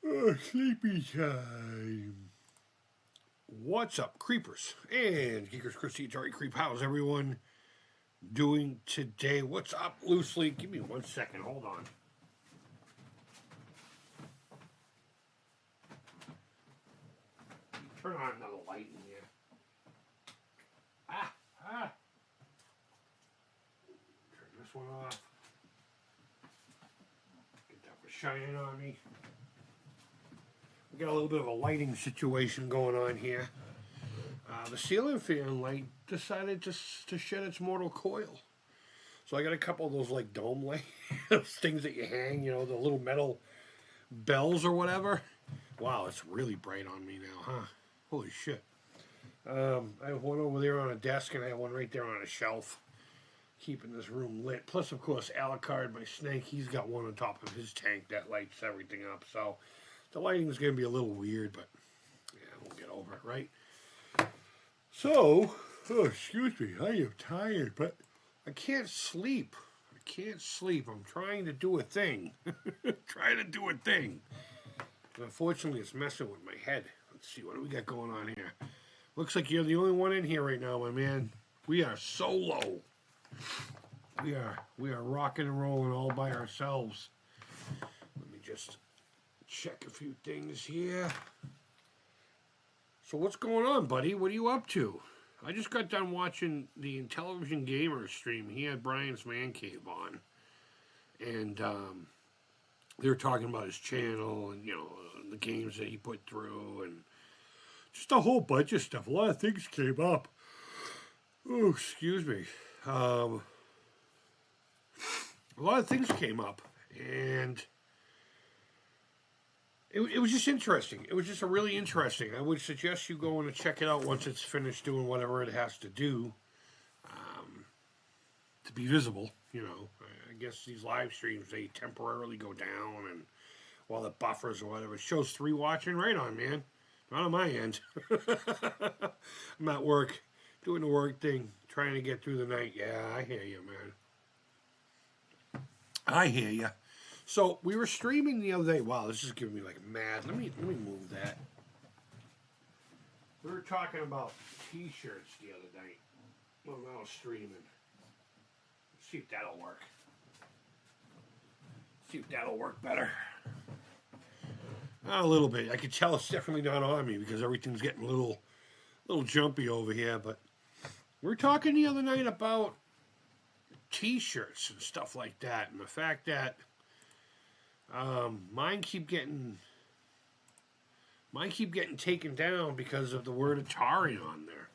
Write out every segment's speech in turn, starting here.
Oh, sleepy time. What's up, creepers and geekers? Christy, Atari Creep. How's everyone doing today? What's up, loosely? Give me 1 second. Hold on. Turn on another light in here. Turn this one off. Get that one shining on me. We got a little bit of a lighting situation going on here. The ceiling fan light decided to shed its mortal coil. So I got a couple of those like dome light those things that you hang, the little metal bells or whatever. Wow, it's really bright on me now, huh? Holy shit. I have one over there on a desk and I have one right there on a shelf, keeping this room lit. Plus, of course, Alucard, my snake, he's got one on top of his tank that lights everything up. So the lighting is going to be a little weird, but yeah, we'll get over it, right? So, excuse me, I am tired, but I can't sleep. I'm trying to do a thing. Unfortunately, it's messing with my head. Let's see, what do we got going on here? Looks like you're the only one in here right now, my man. We are so low. We are rocking and rolling all by ourselves. Let me just check a few things here. So what's going on, buddy? What are you up to? I just got done watching the Intellivision Gamer stream. He had Brian's Man Cave on. And they were talking about his channel and, the games that he put through and just a whole bunch of stuff. A lot of things came up. Oh, excuse me. A lot of things came up. And it was just interesting. It was just really interesting. I would suggest you go and check it out once it's finished doing whatever it has to do to be visible. I guess these live streams, they temporarily go down, and while the buffers or whatever, it shows 3 watching. Right on, man. Not on my end. I'm at work, doing the work thing, trying to get through the night. Yeah, I hear you, man. I hear you. So we were streaming the other day. Wow, this is giving me like mad. Let me move that. We were talking about T-shirts the other night when I was streaming. Let's see if that'll work. See if that'll work better. A little bit. I can tell it's definitely not on me because everything's getting a little jumpy over here. But we were talking the other night about T-shirts and stuff like that, and the fact that mine keep getting taken down because of the word Atari on there.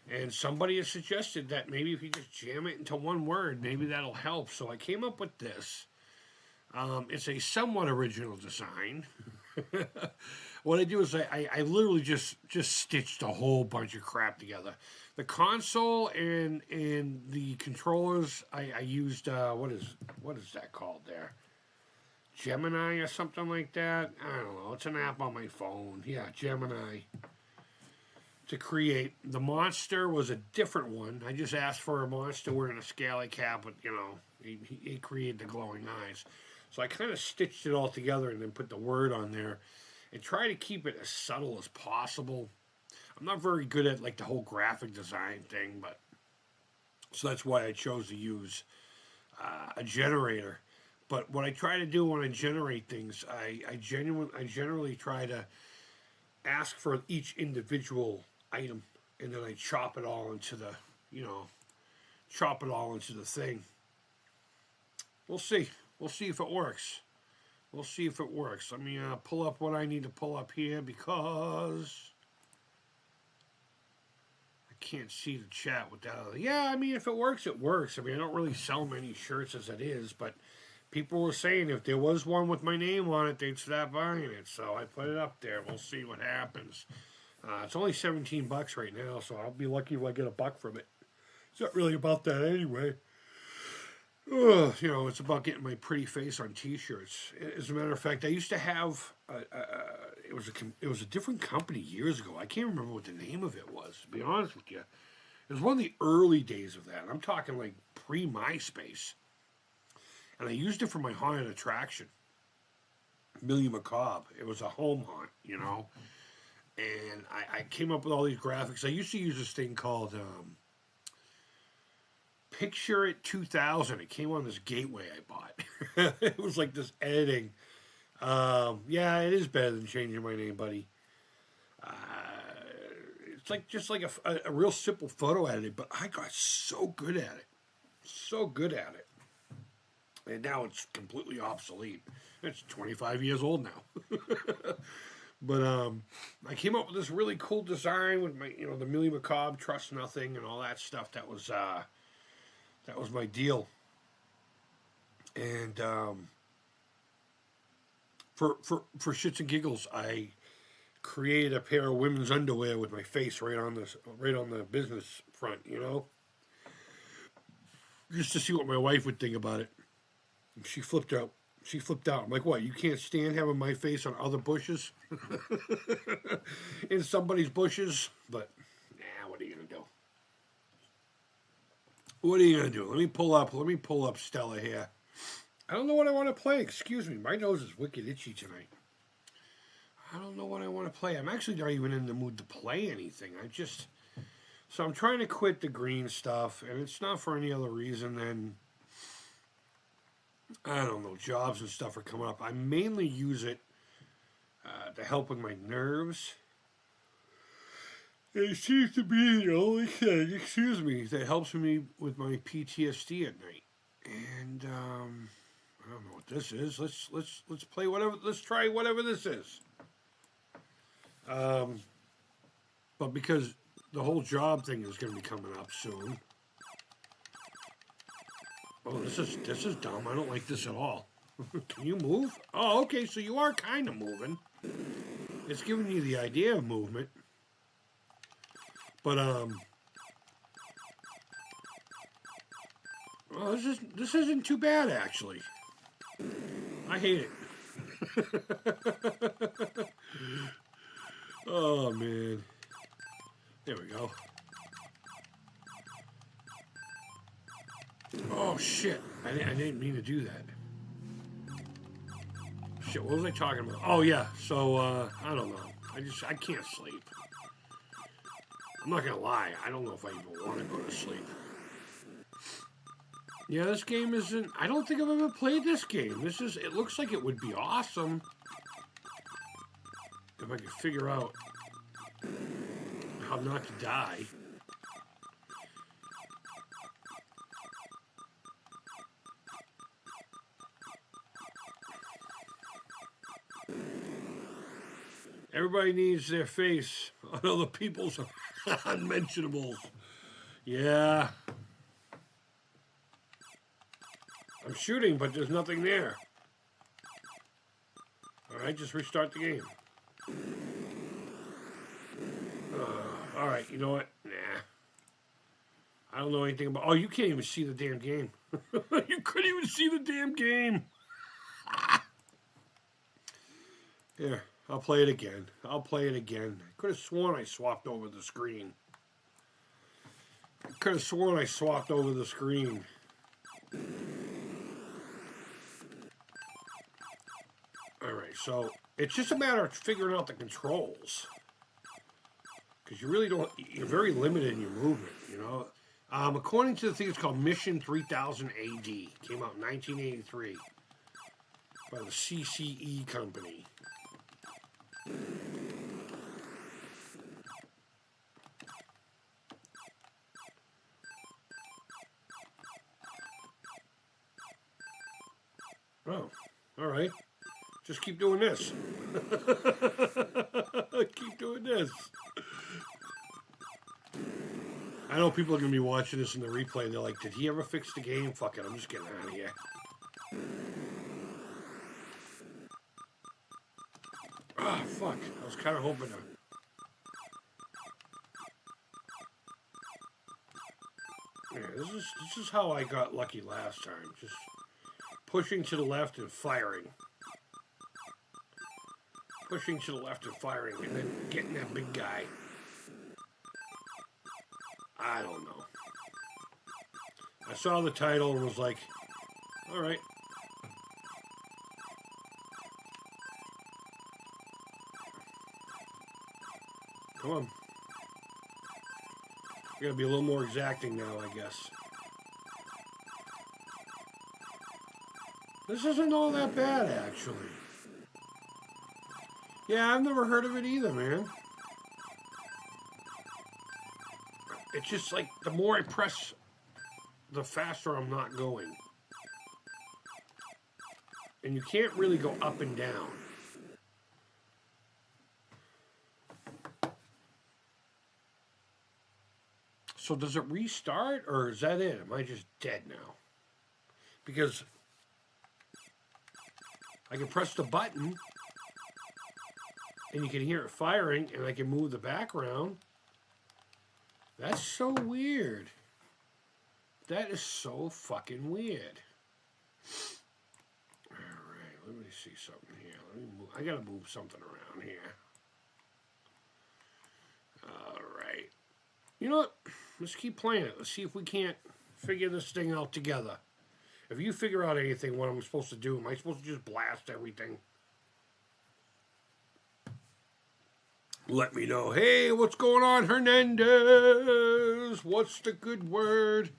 And somebody has suggested that maybe if you just jam it into one word, maybe that'll help. So I came up with this. It's a somewhat original design. What I do is I literally just stitched a whole bunch of crap together. The console and the controllers, I used what is that called there? Gemini or something like that. I don't know. It's an app on my phone. Yeah, Gemini. To create. The monster was a different one. I just asked for a monster wearing a scally cap, but he created the glowing eyes. So I kind of stitched it all together and then put the word on there and try to keep it as subtle as possible. I'm not very good at like the whole graphic design thing, but so that's why I chose to use a generator. But what I try to do when I generate things, I generally try to ask for each individual item, and then I chop it all into the thing. We'll see. We'll see if it works. Let me pull up what I need to pull up here because I can't see the chat with that. Yeah, I mean, if it works, it works. I mean, I don't really sell many shirts as it is, but people were saying if there was one with my name on it, they'd stop buying it. So I put it up there. We'll see what happens. It's only $17 right now, so I'll be lucky if I get $1 from it. It's not really about that anyway. It's about getting my pretty face on T-shirts. As a matter of fact, I used to have it was a different company years ago. I can't remember what the name of it was. To be honest with you, it was one of the early days of that. I'm talking like pre-MySpace, and I used it for my haunted attraction. Millie Macabre. It was a home hunt, you know. And I came up with all these graphics. I used to use this thing called Picture It 2000. It came on this gateway I bought. It was like this editing. Yeah, it is better than changing my name, buddy. Uh, it's like just like a real simple photo editing, but I got so good at it. So good at it. And now it's completely obsolete. It's 25 years old now. But I came up with this really cool design with my, the Millie Macabre, Trust Nothing, and all that stuff. That was my deal. And for shits and giggles, I created a pair of women's underwear with my face right on the business front, just to see what my wife would think about it. And she flipped out. I'm like, what? You can't stand having my face on other bushes? In somebody's bushes? But, what are you going to do? What are you going to do? Let me pull up Stella here. I don't know what I want to play. Excuse me. My nose is wicked itchy tonight. I don't know what I want to play. I'm actually not even in the mood to play anything. So I'm trying to quit the green stuff, and it's not for any other reason than, I don't know, jobs and stuff are coming up. I mainly use it to help with my nerves. It seems to be the only thing, that helps me with my PTSD at night. And I don't know what this is. Let's play whatever. Let's try whatever this is. But because the whole job thing is going to be coming up soon. Oh, this is dumb. I don't like this at all. Can you move? Oh, okay, so you are kind of moving. It's giving you the idea of movement. But, well, this isn't too bad, actually. I hate it. Oh, man. There we go. Oh, shit. I didn't mean to do that. Shit, what was I talking about? Oh, yeah. So, I don't know. I can't sleep. I'm not going to lie. I don't know if I even want to go to sleep. Yeah, this game isn't... I don't think I've ever played this game. It looks like it would be awesome if I could figure out how not to die. Everybody needs their face on other people's unmentionables. Yeah. I'm shooting, but there's nothing there. Alright, just restart the game. Alright, you know what? Nah. I don't know anything about... Oh, you can't even see the damn game. You couldn't even see the damn game. Here, I'll play it again. I could have sworn I swapped over the screen. Alright, so it's just a matter of figuring out the controls. Because you're very limited in your movement, according to the thing, it's called Mission 3000 AD. Came out in 1983 by the CCE company. Oh, all right. Just keep doing this. Keep doing this. I know people are going to be watching this in the replay. They're like, did he ever fix the game? Fuck it, I'm just getting out of here. Ah, fuck. I was kind of hoping to... Yeah, this is how I got lucky last time. Just pushing to the left and firing. Pushing to the left and firing, and then getting that big guy. I don't know. I saw the title and was like, all right. Come on. Gotta be a little more exacting now, I guess. This isn't all that bad, actually. Yeah, I've never heard of it either, man. It's just like the more I press, the faster I'm not going. And you can't really go up and down. So does it restart, or is that it? Am I just dead now? Because I can press the button, and you can hear it firing, and I can move the background. That's so weird. That is so fucking weird. All right, let me see something here. Let me move. I gotta move something around here. All right. You know what? Let's keep playing it. Let's see if we can't figure this thing out together. If you figure out anything, what I'm supposed to do, am I supposed to just blast everything? Let me know. Hey, what's going on, Hernandez? What's the good word?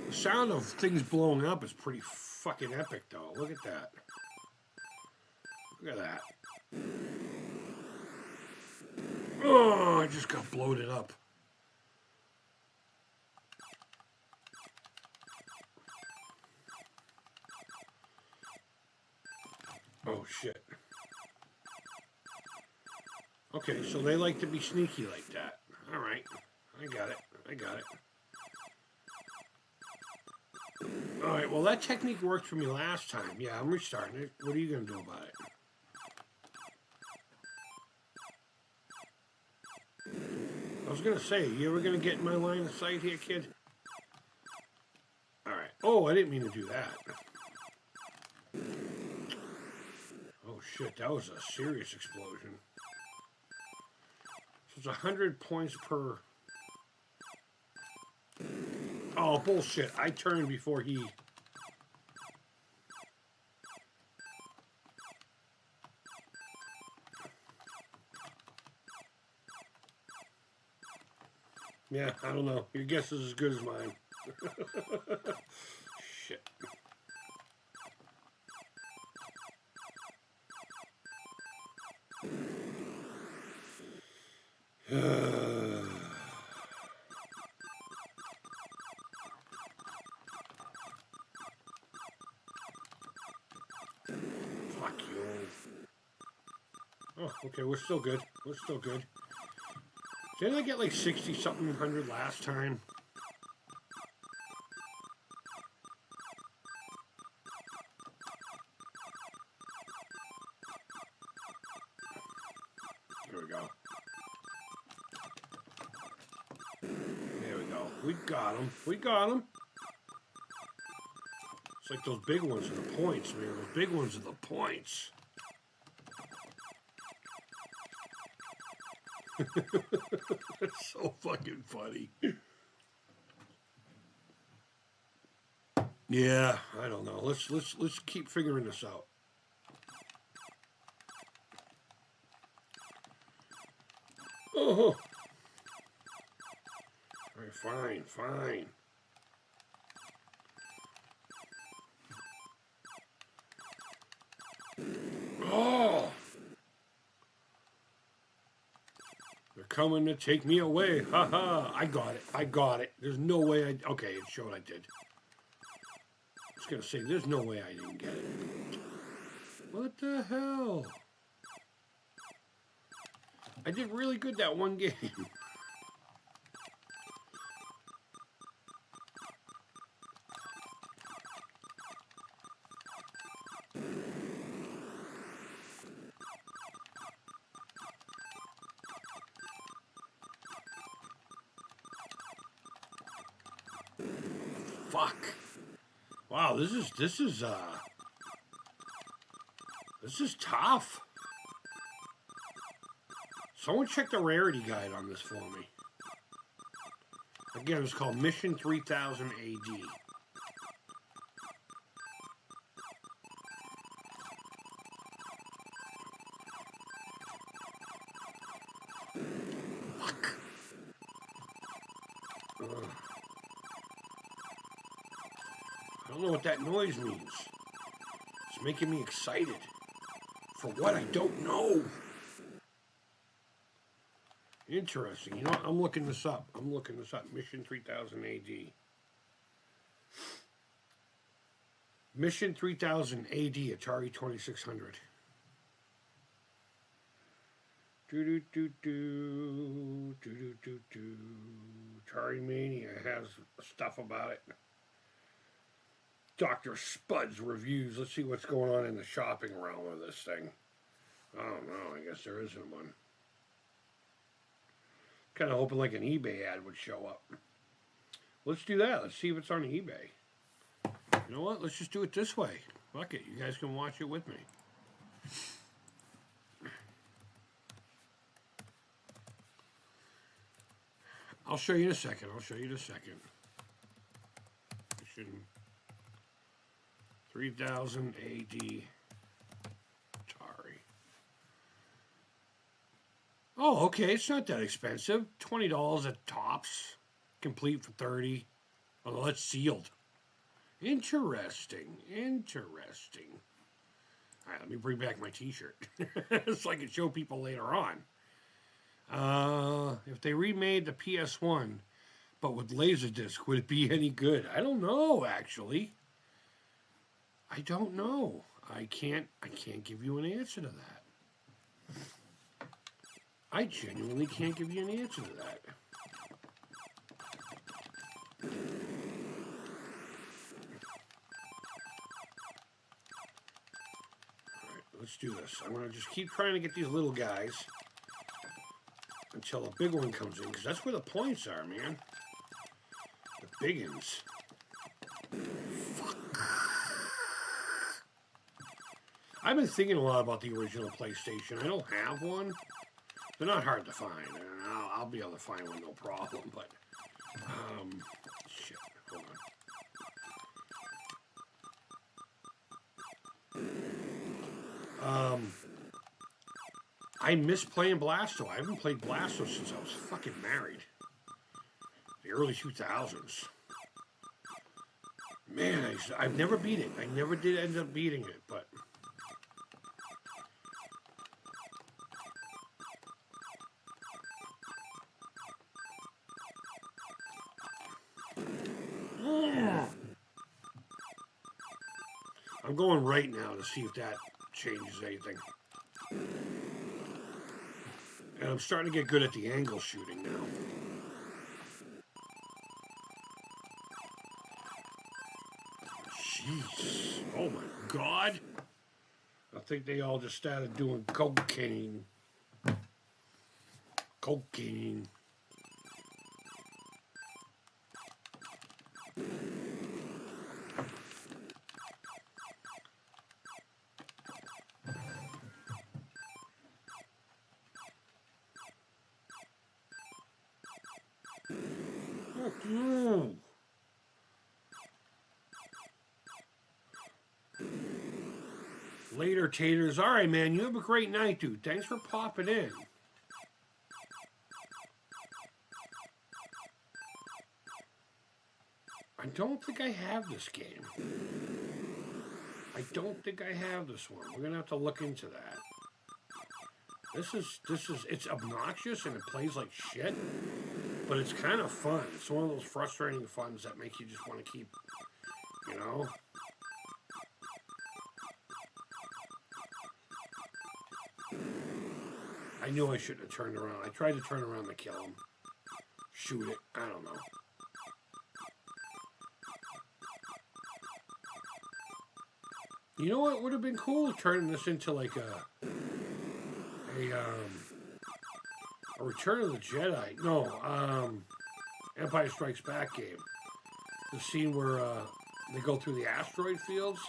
The sound of things blowing up is pretty fucking epic, though. Look at that. Look at that. Oh, I just got bloated up. Oh, shit. Okay, so they like to be sneaky like that. All right. I got it. I got it. All right, well, that technique worked for me last time. Yeah, I'm restarting it. What are you going to do about it? I was going to say, you ever going to get in my line of sight here, kid? All right. Oh, I didn't mean to do that. Oh, shit, that was a serious explosion. So it's 100 points per... Oh, bullshit. I turned before he... Yeah, I don't know. Your guess is as good as mine. Shit. Fuck you. Oh, okay, we're still good. We're still good. Didn't I get like 60-something 100 last time? Here we go. There we go. We got him. We got him. It's like those big ones are the points, man. Those big ones are the points. That's so fucking funny. Yeah, I don't know. Let's keep figuring this out. Oh. All right, fine, fine. Oh. They're coming to take me away. Ha ha. I got it. I got it. There's no way I... Okay, it showed I did. I was going to say, there's no way I didn't get it. What the hell? I did really good that one game. Fuck. Wow, this is tough. Someone check the rarity guide on this for me. Again, it's called Mission 3000 AD. know what that noise means. It's making me excited for what I don't know. Interesting. You know what? I'm looking this up. Mission 3000 AD. Mission 3000 AD, Atari 2600. Atari Mania has stuff about it. Dr. Spud's reviews. Let's see what's going on in the shopping realm of this thing. I don't know. I guess there isn't one. Kind of hoping like an eBay ad would show up. Let's do that. Let's see if it's on eBay. You know what? Let's just do it this way. Fuck it. You guys can watch it with me. I'll show you in a second. Mission 3000 AD Atari. Oh, okay. It's not that expensive. $20 at tops. Complete for $30. Although it's sealed. Interesting. All right, let me bring back my t-shirt so I can show people later on. If they remade the PS1, but with Laserdisc, would it be any good? I don't know, actually. I don't know. I can't give you an answer to that. I genuinely can't give you an answer to that. Let's do this. I'm going to just keep trying to get these little guys until a big one comes in, because that's where the points are, man. The big ones. Fuck. I've been thinking a lot about the original PlayStation. I don't have one. They're not hard to find. I'll be able to find one, no problem, but... shit. Hold on. I miss playing Blasto. I haven't played Blasto since I was fucking married. The early 2000s. Man, I've never beat it. I never did end up beating it, but... I'm going right now to see if that changes anything. And I'm starting to get good at the angle shooting now. Jeez. Oh my God. I think they all just started doing cocaine. Cocaine. Later, taters. All right, man. You have a great night, dude. Thanks for popping in. I don't think I have this game. I don't think I have this one. We're gonna have to look into that. It's obnoxious and it plays like shit, but it's kind of fun. It's one of those frustrating funs that make you just want to keep, you know. I knew I shouldn't have turned around. I tried to turn around to kill him. Shoot it. I don't know. You know what would have been cool? Turning this into like a Return of the Jedi. No, Empire Strikes Back game. The scene where they go through the asteroid fields.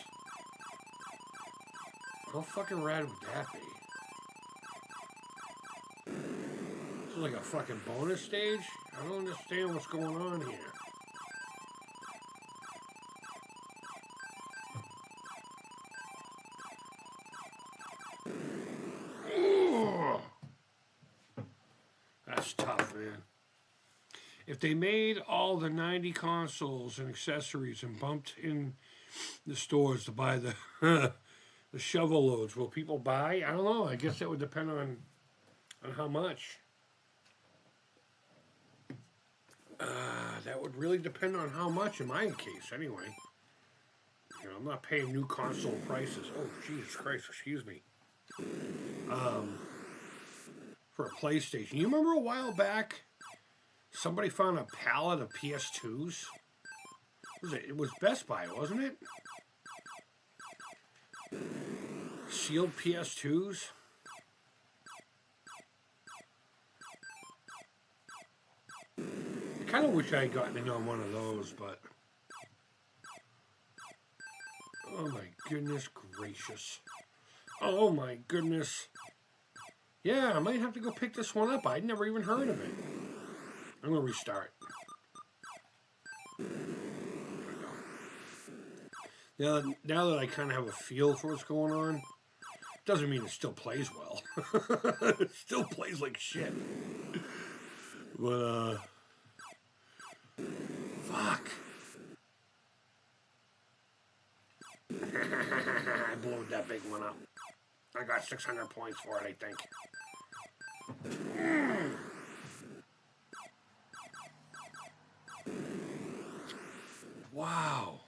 How fucking rad would that be? This is like a fucking bonus stage? I don't understand what's going on here. That's tough, man. If they made all the 90 consoles and accessories and bumped in the stores to buy the the shovel loads. Will people buy? I don't know. I guess that would depend on how much. That would really depend on how much in my case, anyway. You know, I'm not paying new console prices. Oh, Jesus Christ, excuse me. For a PlayStation. You remember a while back, somebody found a pallet of PS2s? It was Best Buy, wasn't it? Sealed PS2s? I kind of wish I had gotten in on one of those, but... Oh my goodness gracious. Oh my goodness. Yeah, I might have to go pick this one up. I'd never even heard of it. I'm going to restart. Now that I kind of have a feel for what's going on, doesn't mean it still plays well. It still plays like shit. But, fuck. I blew that big one up. I got 600 points for it, I think. Wow.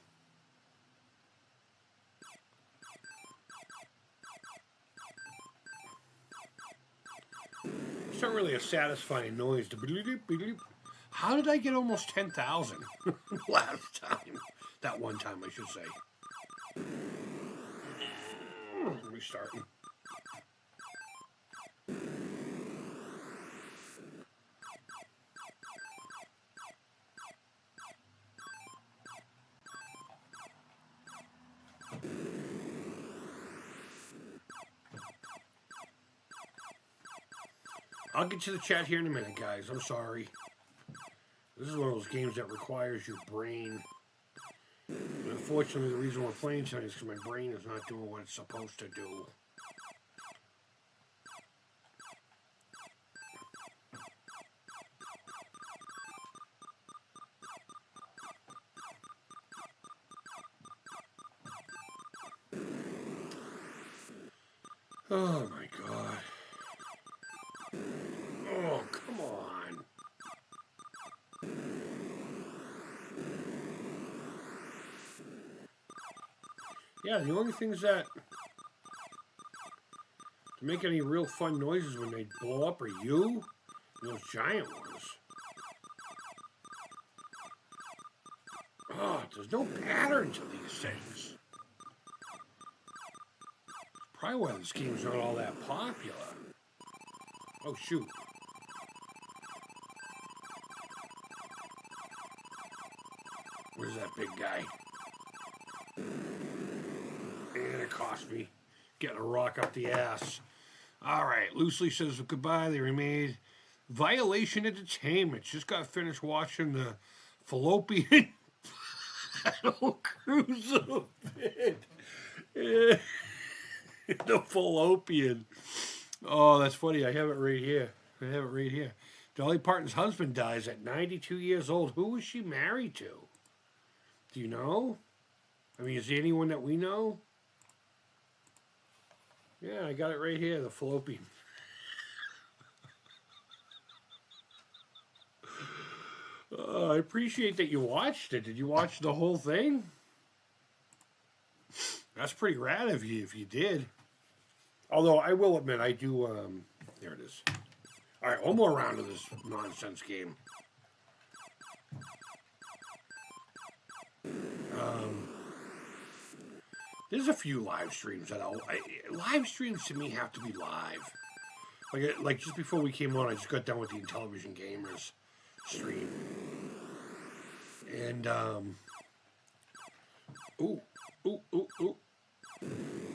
It's not really a satisfying noise. How did I get almost 10,000 last time? That one time, I should say. Restarting. I'll get to the chat here in a minute, guys. I'm sorry. This is one of those games that requires your brain. And unfortunately, the reason we're playing tonight is because my brain is not doing what it's supposed to do. Oh my God. Oh, come on. Yeah, the only things that to make any real fun noises when they blow up are you and those giant ones. Oh, there's no pattern to these things. Probably why this game's not all that popular. Oh, shoot. Where's that big guy? And it cost me getting a rock up the ass. All right, Loosely says goodbye. They remade Violation Entertainment. Just got finished watching the fallopian battle cruiser bit. The fallopian. Oh, that's funny. I have it right here. Dolly Parton's husband dies at 92 years old. Who was she married to? Do you know? I mean, is there anyone that we know? Yeah, I got it right here, the fallopian. I appreciate that you watched it. Did you watch the whole thing? That's pretty rad of you if you did. Although, I will admit, I do, there it is. All right, one more round of this nonsense game. There's a few live streams that live streams to me have to be live. Like just before we came on, I just got done with the Intellivision Gamers stream. And, ooh.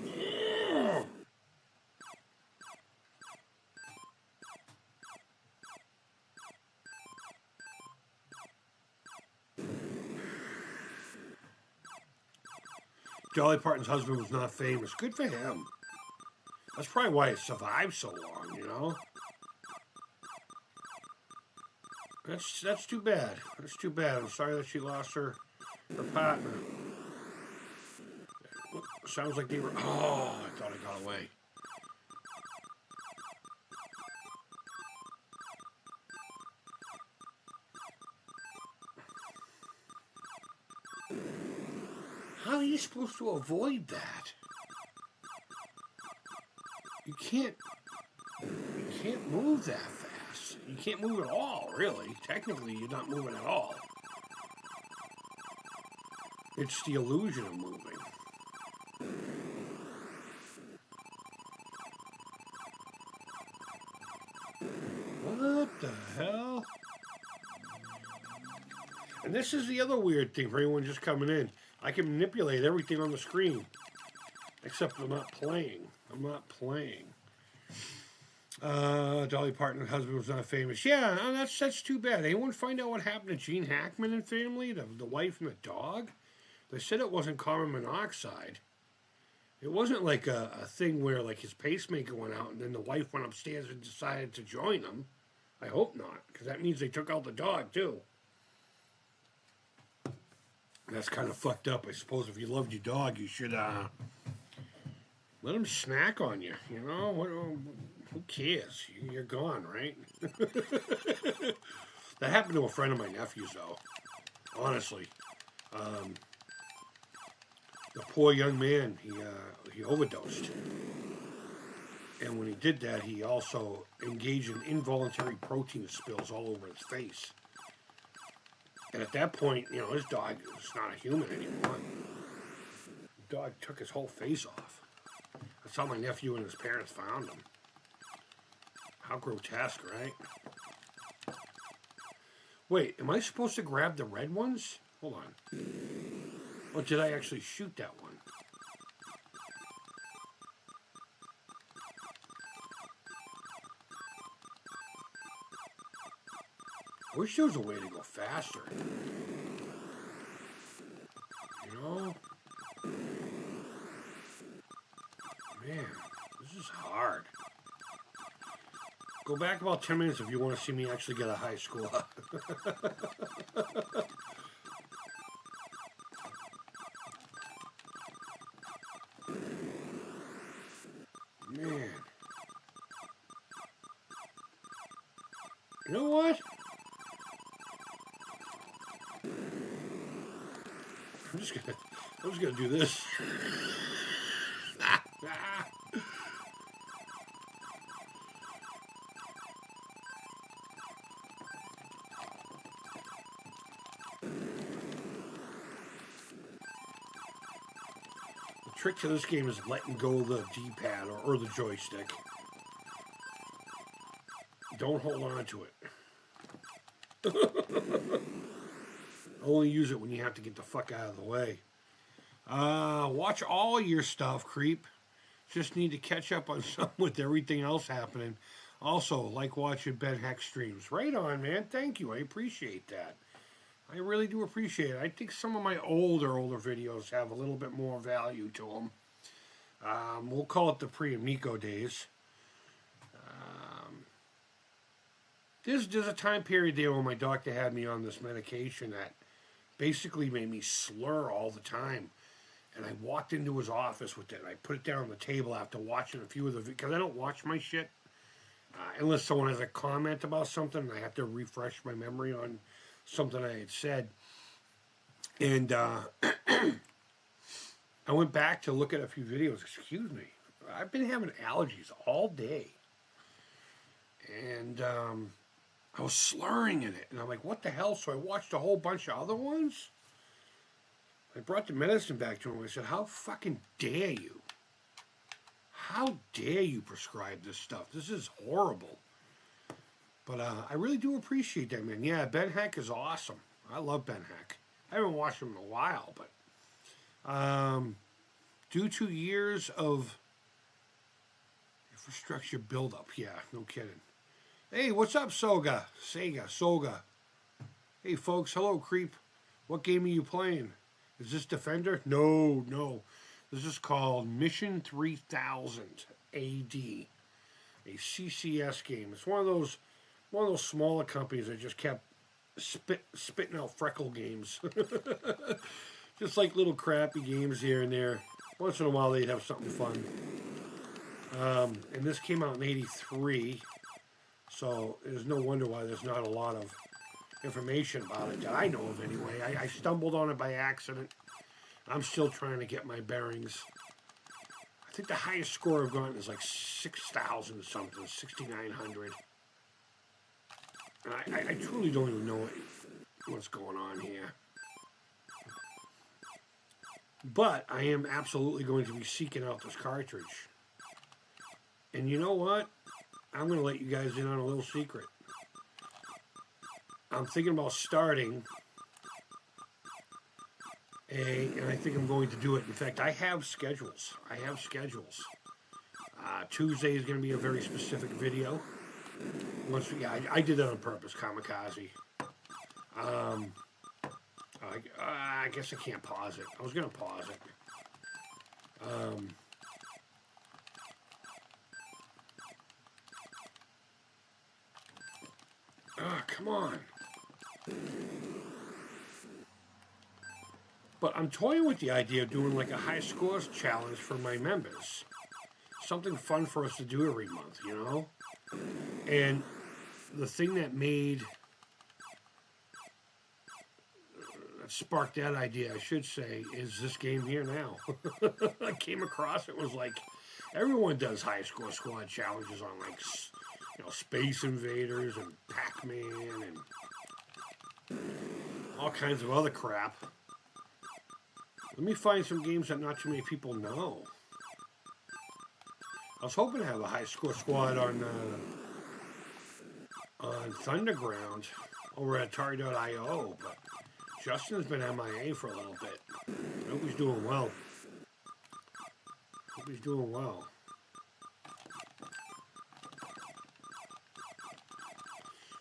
Yeah. Dolly Parton's husband was not famous. Good for him. That's probably why it survived so long, you know? That's too bad. That's too bad. I'm sorry that she lost her partner. Sounds like they were... Oh, I thought I got away. How are you supposed to avoid that? You can't move that fast. You can't move at all, really. Technically, you're not moving at all. It's the illusion of moving. What the hell? And this is the other weird thing for anyone just coming in. I can manipulate everything on the screen. Except I'm not playing. I'm not playing. Dolly Parton's husband was not famous. Yeah, no, that's too bad. Anyone find out what happened to Gene Hackman and family? The wife and the dog? They said it wasn't carbon monoxide. It wasn't like a thing where like his pacemaker went out and then the wife went upstairs and decided to join him. I hope not, because that means they took out the dog too. That's kind of fucked up. I suppose if you loved your dog, you should let him snack on you. You know, who cares? You're gone, right? That happened to a friend of my nephew's, though. Honestly, the poor young man, he overdosed, and when he did that, he also engaged in involuntary protein spills all over his face. And at that point, you know, his dog was not a human anymore. The dog took his whole face off. That's how my nephew and his parents found him. How grotesque, right? Wait, am I supposed to grab the red ones? Hold on. Or did I actually shoot that one? I wish there was a way to go faster. You know? Man, this is hard. Go back about 10 minutes if you want to see me actually get a high score. Man. You know what? I'm just gonna do this. The trick to this game is letting go of the D-pad or the joystick. Don't hold on to it. Only use it when you have to get the fuck out of the way. Watch all your stuff, Creep. Just need to catch up on some with everything else happening. Also, like watching Ben Heck streams. Right on, man. Thank you. I appreciate that. I really do appreciate it. I think some of my older videos have a little bit more value to them. We'll call it the pre-Amico days. There's a time period there when my doctor had me on this medication that basically made me slur all the time. And I walked into his office with it, and I put it down on the table after watching a few of the videos, because I don't watch my shit unless someone has a comment about something, and I have to refresh my memory on something I had said. And I went back to look at a few videos. Excuse me. I've been having allergies all day. And I was slurring in it. And I'm like, what the hell? So I watched a whole bunch of other ones. I brought the medicine back to him. I said, how fucking dare you? How dare you prescribe this stuff? This is horrible. But I really do appreciate that, man. Yeah, Ben Heck is awesome. I love Ben Heck. I haven't watched him in a while, but due to years of infrastructure buildup. Yeah, no kidding. Hey, what's up, Soga? Soga. Hey, folks. Hello, Creep. What game are you playing? Is this Defender? No. This is called Mission 3000 AD, a CCS game. It's one of those smaller companies that just kept spitting out freckle games, just like little crappy games here and there. Once in a while they'd have something fun. And this came out in '83, so there's no wonder why there's not a lot of information about it that I know of anyway. I stumbled on it by accident. I'm still trying to get my bearings. I think the highest score I've gotten is like 6,000 something, 6,900. And I truly don't even know what's going on here. But I am absolutely going to be seeking out this cartridge. And you know what? I'm going to let you guys in on a little secret. I'm thinking about starting and I think I'm going to do it. In fact, I have schedules. Tuesday is going to be a very specific video. I did that on purpose, kamikaze. I guess I can't pause it. I was going to pause it. Come on. But I'm toying with the idea of doing like a high scores challenge for my members. Something fun for us to do every month, you know? And the thing that sparked that idea, I should say, is this game here now. I came across it, was like, everyone does high score squad challenges on like, Space Invaders and Pac-Man and all kinds of other crap. Let me find some games that not too many people know. I was hoping to have a high score squad on Thunderground over at Atari.io, but Justin's been MIA for a little bit. I hope he's doing well.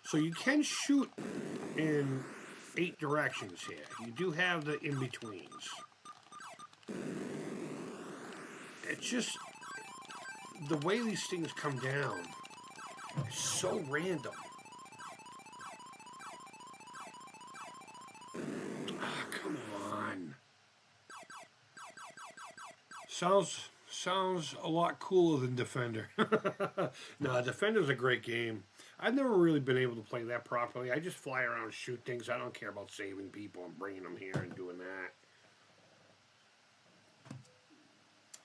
So you can shoot in 8 directions here. You do have the in-betweens. It's just the way these things come down is so random. Come on. Sounds a lot cooler than Defender. No, Defender's a great game. I've never really been able to play that properly. I just fly around and shoot things. I don't care about saving people and bringing them here and doing that.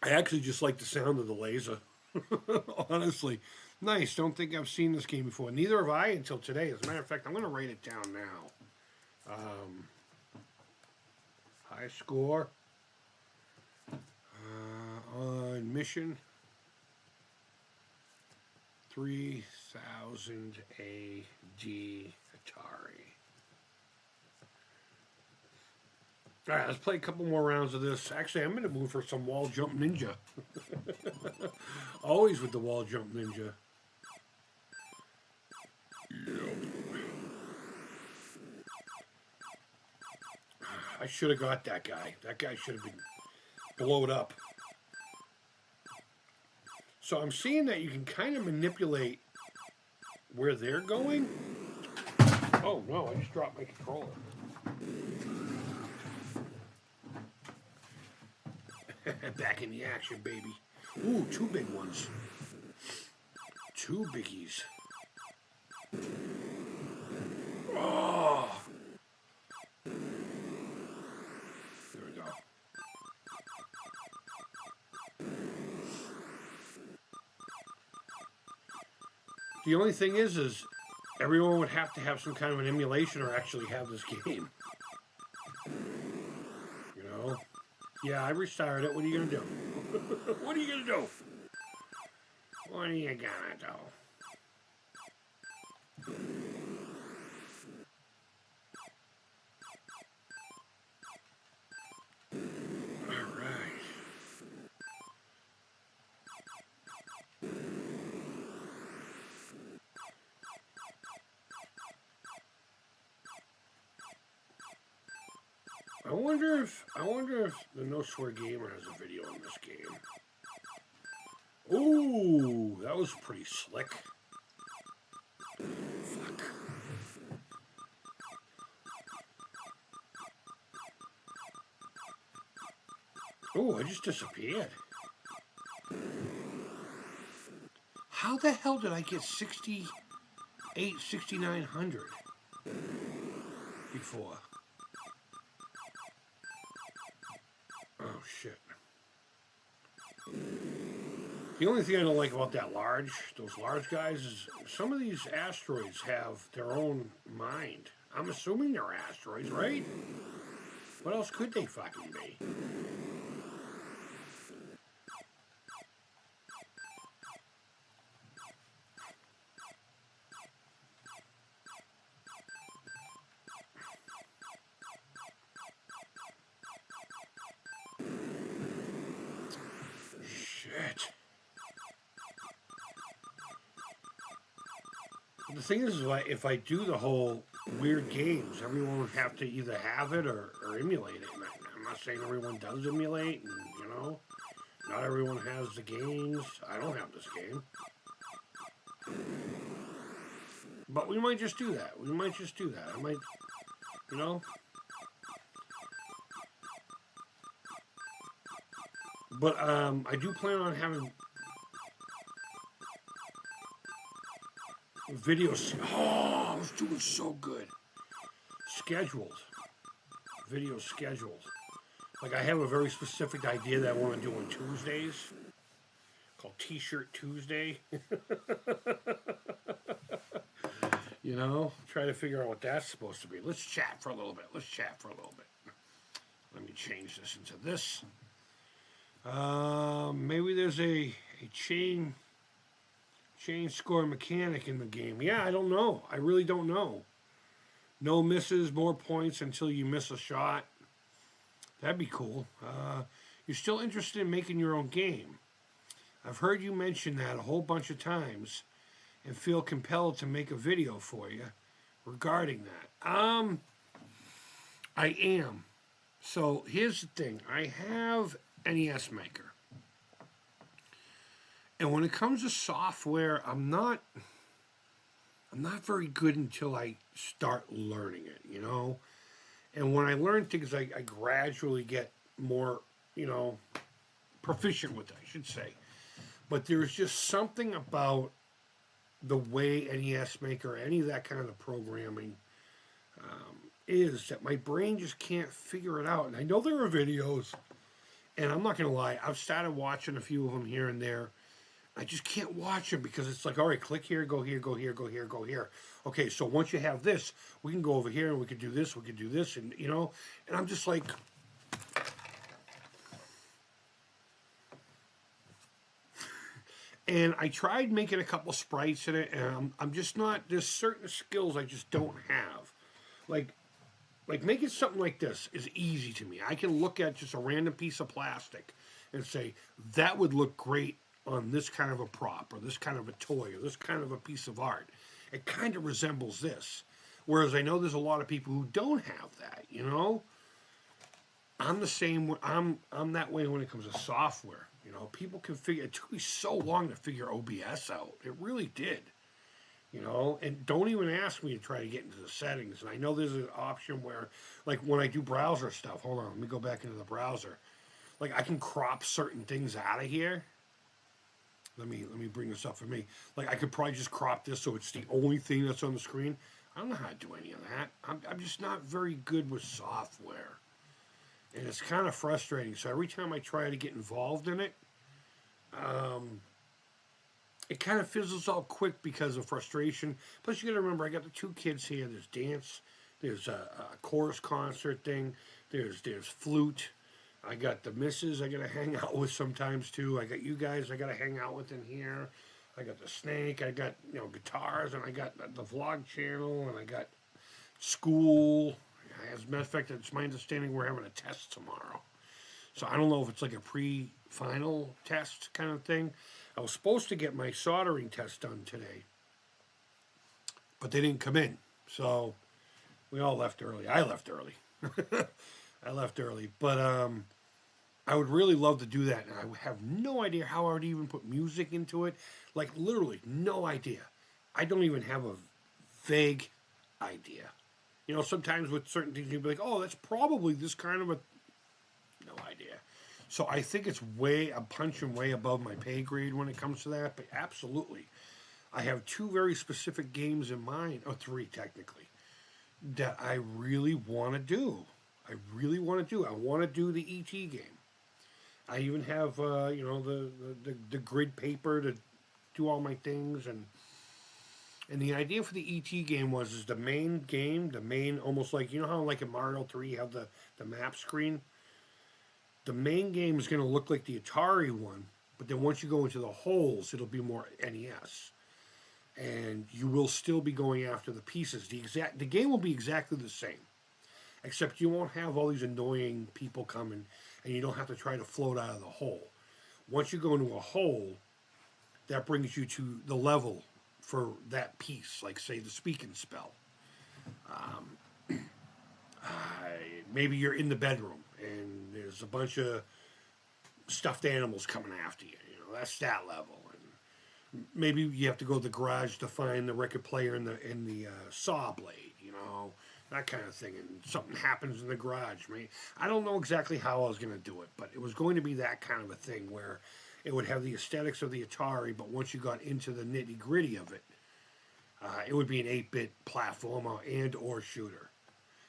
I actually just like the sound of the laser. Honestly. Nice. Don't think I've seen this game before. Neither have I until today. As a matter of fact, I'm going to write it down now. High score. On mission. 3000 AD Atari. Alright, let's play a couple more rounds of this. Actually, I'm in the mood for some wall jump ninja. Always with the wall jump ninja. Yep. I should have got that guy. That guy should have been blowed up. So I'm seeing that you can kind of manipulate where they're going. Oh no, I just dropped my controller. Back in the action, baby. Ooh, 2 big ones. 2 biggies. Oh. There we go. The only thing is everyone would have to have some kind of an emulation or actually have this game. You know? Yeah, I restarted it. What are you going to do? What are you going to do? What are you going to do? I wonder if the No Swear Gamer has a video on this game. Ooh, that was pretty slick. Fuck. Oh, I just disappeared. How the hell did I get 6,900 before? Oh, shit. The only thing I don't like about those large guys, is some of these asteroids have their own mind. I'm assuming they're asteroids, right? What else could they fucking be? Shit. The thing is, if I do the whole weird games, everyone would have to either have it or emulate it. And I'm not saying everyone does emulate, and, you know, not everyone has the games. I don't have this game. But we might just do that. I might, you know. But I do plan on having videos. Oh, I was doing so good. Scheduled. Video scheduled. Like, I have a very specific idea that I want to do on Tuesdays. Called T-Shirt Tuesday. You know? Try to figure out what that's supposed to be. Let's chat for a little bit. Let me change this into this. Maybe there's a chain score mechanic in the game. Yeah, I don't know. I really don't know. No misses, more points until you miss a shot. That'd be cool. You're still interested in making your own game. I've heard you mention that a whole bunch of times and feel compelled to make a video for you regarding that. I am. So here's the thing. I have NES Maker. And when it comes to software, I'm not very good until I start learning it, you know? And when I learn things, I gradually get more, you know, proficient with it, I should say. But there's just something about the way NES Maker, any of that kind of programming is, that my brain just can't figure it out. And I know there are videos, and I'm not going to lie, I've started watching a few of them here and there. I just can't watch them because it's like, all right, click here, go here, go here, go here, go here. Okay, so once you have this, we can go over here and we can do this, and, you know, and I'm just like, and I tried making a couple sprites in it, and I'm just not, there's certain skills I just don't have. Like making something like this is easy to me. I can look at just a random piece of plastic and say, that would look great on this kind of a prop, or this kind of a toy, or this kind of a piece of art. It kind of resembles this. Whereas I know there's a lot of people who don't have that, you know? I'm the same, I'm that way when it comes to software. You know, people can figure, it took me so long to figure OBS out. It really did. You know, and don't even ask me to try to get into the settings. And I know there's an option where, like when I do browser stuff, hold on, let me go back into the browser. Like I can crop certain things out of here. Let me bring this up for me. Like I could probably just crop this so it's the only thing that's on the screen. I don't know how to do any of that. I'm just not very good with software. And it's kind of frustrating. So every time I try to get involved in it, it kind of fizzles out quick because of frustration. Plus you got to remember, I got the two kids here. There's dance. There's a chorus concert thing. There's flute. I got the missus I got to hang out with sometimes too. I got you guys I got to hang out with in here. I got the snake. I got, you know, guitars, and I got the vlog channel, and I got school. As a matter of fact, it's my understanding we're having a test tomorrow. So I don't know if it's like a pre-final test kind of thing. I was supposed to get my soldering test done today, but they didn't come in. So we all left early. I left early. But I would really love to do that, and I have no idea how I would even put music into it. Like, literally, no idea. I don't even have a vague idea. You know, sometimes with certain things, you'd be like, oh, that's probably this kind of a... No idea. So I think I'm punching way above my pay grade when it comes to that, but absolutely. I have two very specific games in mind, or three technically, that I really want to do. I really want to do. I want to do the ET game. I even have, the grid paper to do all my things, and the idea for the ET game was is the main game, the main almost like you know how like in Mario 3 you have the map screen. The main game is going to look like the Atari one, but then once you go into the holes, it'll be more NES, and you will still be going after the pieces. The game will be exactly the same, except you won't have all these annoying people coming, and you don't have to try to float out of the hole. Once you go into a hole, that brings you to the level for that piece, like say the speaking spell. Maybe you're in the bedroom and there's a bunch of stuffed animals coming after you. You know, that's that level. And maybe you have to go to the garage to find the record player and the saw blade. You know, that kind of thing. And something happens in the garage. I don't know exactly how I was going to do it, but it was going to be that kind of a thing where it would have the aesthetics of the Atari, but once you got into the nitty gritty of it, it would be an 8-bit platformer and or shooter.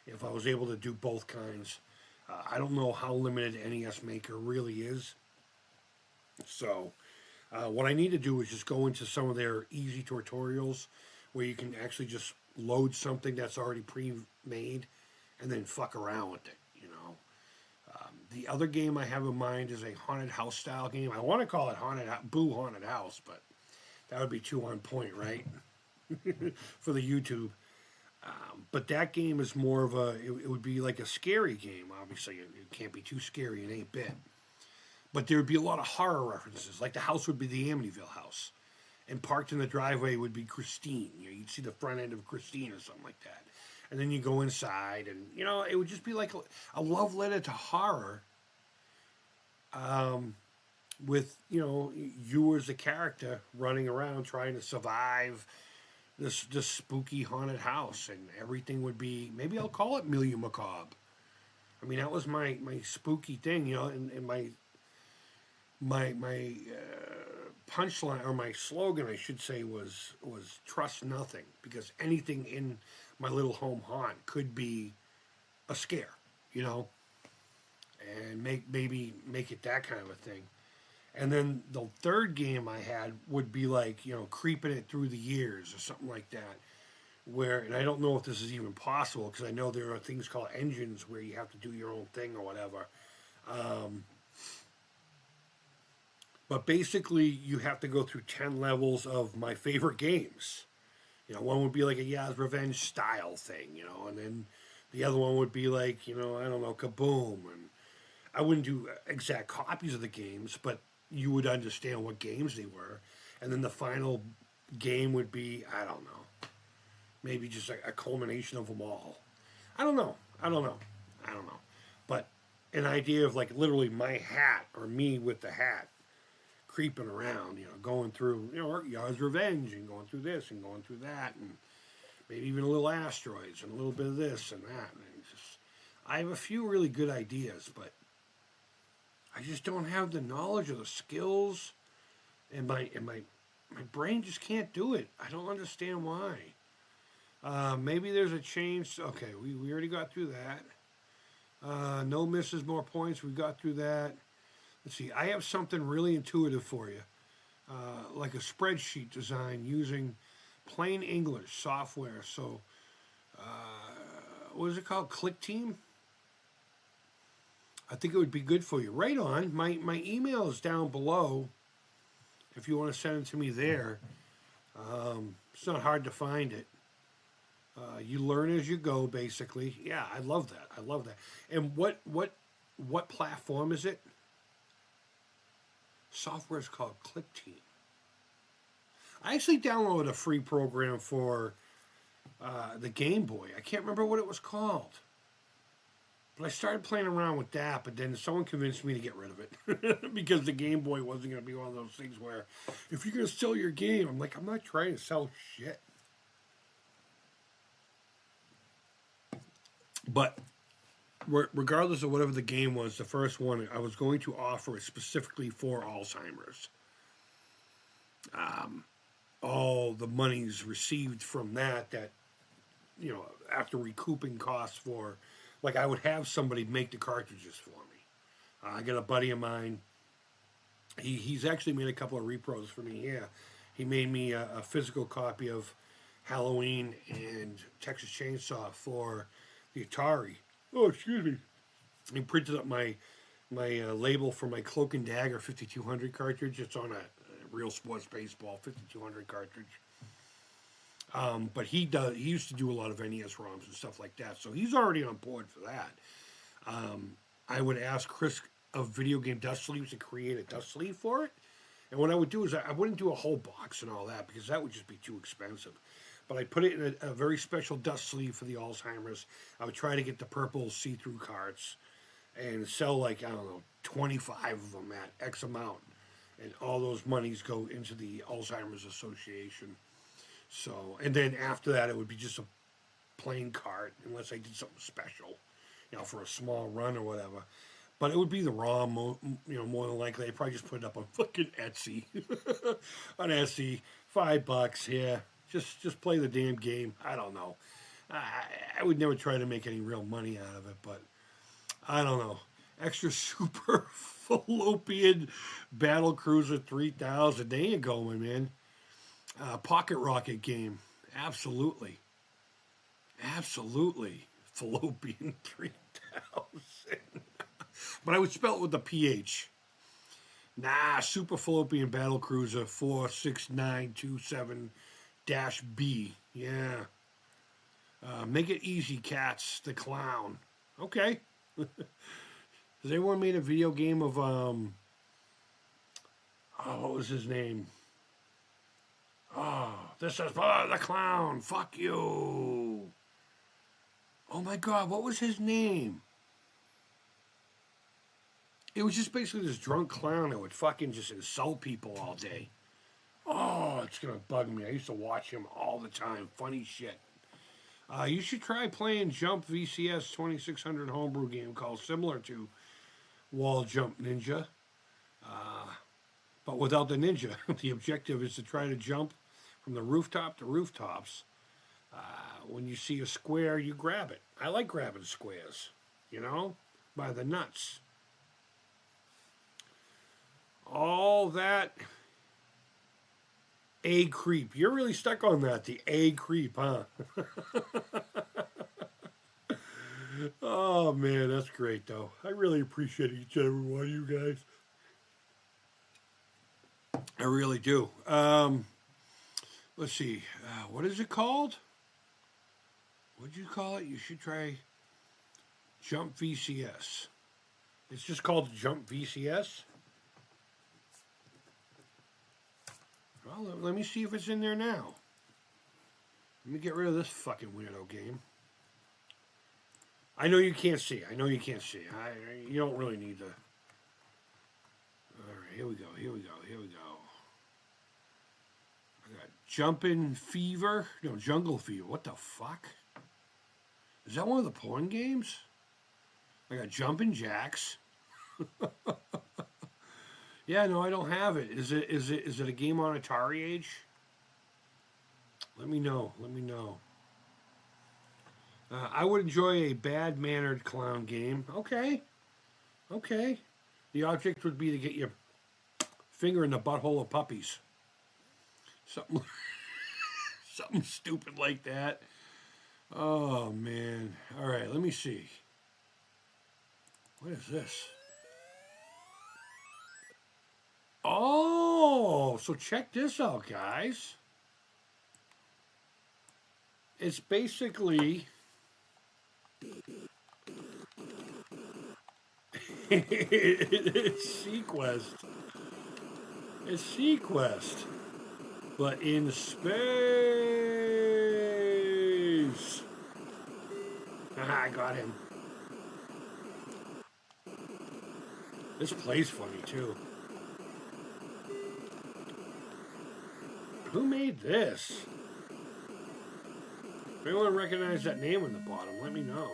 If I was able to do both kinds, I don't know how limited NES Maker really is. So, what I need to do is just go into some of their easy tutorials where you can actually just load something that's already pre-made and then fuck around with it, you know. The other game I have in mind is a haunted house style game. I want to call it Haunted House, but that would be too on point, right? For the YouTube. But that game is more of it would be like a scary game. Obviously, it can't be too scary in 8-bit. But there would be a lot of horror references. Like the house would be the Amityville house. And parked in the driveway would be Christine. You know, you'd see the front end of Christine or something like that. And then you go inside and, you know, it would just be like a love letter to horror. With, you know, you as a character running around trying to survive this spooky haunted house, and everything would be, maybe I'll call it Milieu Macabre. I mean, that was my spooky thing, you know, and my punchline, or my slogan, I should say, was trust nothing, because anything in my little home haunt could be a scare, you know, and maybe make it that kind of a thing. And then the third game I had would be like, you know, creeping it through the years or something like that. Where, and I don't know if this is even possible, because I know there are things called engines where you have to do your own thing or whatever. But basically, you have to go through 10 levels of my favorite games. You know, one would be like a Yaz Revenge style thing, you know, and then the other one would be like, you know, I don't know, Kaboom. And I wouldn't do exact copies of the games, but you would understand what games they were. And then the final game would be, I don't know, maybe just a culmination of them all. I don't know. But an idea of like literally my hat, or me with the hat, creeping around, you know, going through, you know, Yaz Revenge and going through this and going through that, and maybe even a little asteroids and a little bit of this and that. And I have a few really good ideas, but I just don't have the knowledge or the skills, and my brain just can't do it. I don't understand why. Maybe there's a change. Okay, we already got through that. No misses, more points. We got through that. Let's see. I have something really intuitive for you, like a spreadsheet design using plain English software. So, what is it called? Click Team? I think it would be good for you. Right on. My email is down below if you want to send it to me there. It's not hard to find it. You learn as you go, basically. Yeah, I love that. And what platform is it? Software is called Click Team. I actually downloaded a free program for the Game Boy. I can't remember what it was called. But I started playing around with that, but then someone convinced me to get rid of it. Because the Game Boy wasn't going to be one of those things where, if you're going to sell your game, I'm like, I'm not trying to sell shit. But regardless of whatever the game was, the first one I was going to offer it specifically for Alzheimer's. All the monies received from that, after recouping costs for, like, I would have somebody make the cartridges for me. I got a buddy of mine. He's actually made a couple of repros for me. Yeah, he made me a physical copy of Halloween and Texas Chainsaw for the Atari. Oh, excuse me. He printed up my label for my Cloak and Dagger 5200 cartridge. It's on a Real Sports Baseball 5200 cartridge. But he used to do a lot of NES ROMs and stuff like that, so he's already on board for that. I would ask Chris of Video Game Dust Sleeves to create a dust sleeve for it. And what I would do is I wouldn't do a whole box and all that because that would just be too expensive. But I put it in a very special dust sleeve for the Alzheimer's. I would try to get the purple see-through cards and sell, like, I don't know, 25 of them at X amount. And all those monies go into the Alzheimer's Association. So, and then after that, it would be just a plain card, unless I did something special, for a small run or whatever. But it would be the ROM, more than likely. I'd probably just put it up on fucking Etsy. On Etsy, $5, yeah. Just play the damn game. I don't know. I would never try to make any real money out of it, but I don't know. Extra Super Fallopian Battle Cruiser 3000. There you go, my man. Pocket Rocket game. Absolutely. Fallopian 3000. But I would spell it with the PH. Super Fallopian Battle Cruiser 46927-B. Yeah. Make it easy, Cats the Clown. Okay. Has anyone made a video game of, what was his name? Oh, this is the Clown. Fuck you. Oh my God, what was his name? It was just basically this drunk clown that would fucking just insult people all day. Oh, it's gonna bug me. I used to watch him all the time. Funny shit. You should try playing Jump VCS 2600 homebrew game called similar to Wall Jump Ninja, but without the ninja. The objective is to try to jump from the rooftop to rooftops. When you see a square, you grab it. I like grabbing squares, by the nuts. All that A Creep. You're really stuck on that, the A Creep, huh? Oh, man, that's great, though. I really appreciate each and every one of you guys. I really do. Let's see. What is it called? What'd you call it? You should try Jump VCS. It's just called Jump VCS. Well, let me see if it's in there now. Let me get rid of this fucking weirdo game. I know you can't see. You don't really need to. All right, here we go. I got Jumpin' Fever. No, Jungle Fever. What the fuck? Is that one of the porn games? I got Jumpin' Jacks. Yeah, no, I don't have it. Is it a game on Atari Age? Let me know. I would enjoy a bad-mannered clown game. Okay. The object would be to get your finger in the butthole of puppies. Something stupid like that. Oh, man. All right, let me see. What is this? Oh, so check this out, guys. It's basically... It's Sequest. It's Sequest. But in space. I got him. This plays funny, too. Who made this? If anyone recognizes that name on the bottom, let me know.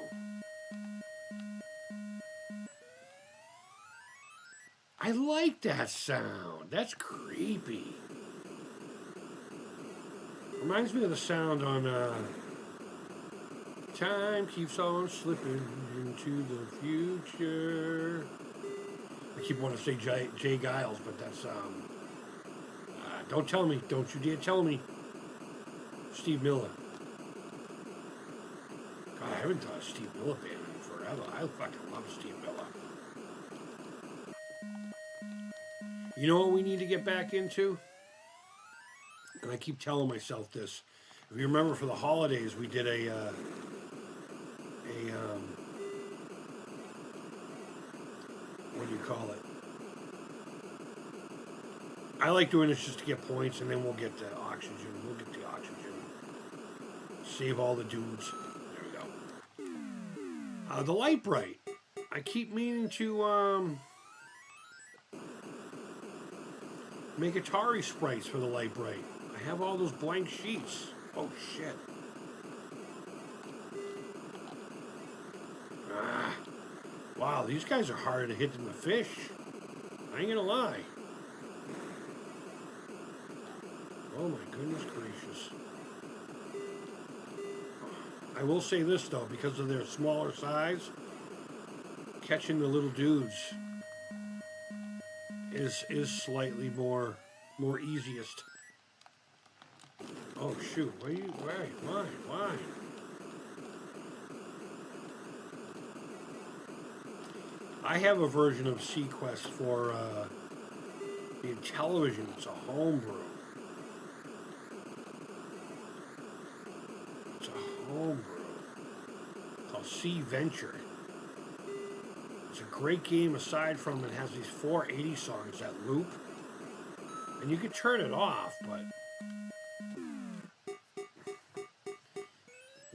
like that sound. That's creepy. Reminds me of the sound on Time Keeps On Slipping Into the Future. I keep wanting to say Jay Giles, but that's don't tell me. Don't you dare tell me. Steve Miller. God, I haven't thought of Steve Miller band in forever. I fucking love Steve Miller. You know what we need to get back into? And I keep telling myself this. If you remember, for the holidays, we did what do you call it? I like doing this just to get points, and then we'll get the oxygen. Save all the dudes. There we go. The light bright. I keep meaning to make Atari sprites for the light bright. I have all those blank sheets. Oh shit. Wow, these guys are harder to hit than the fish. I ain't gonna lie. Oh my goodness gracious. I will say this though, because of their smaller size, catching the little dudes is slightly more easiest. Oh shoot, why? I have a version of Sequest for the television. It's a homebrew. Called Sea Venture. It's a great game. Aside from it has these 480 songs that loop, and you can turn it off, but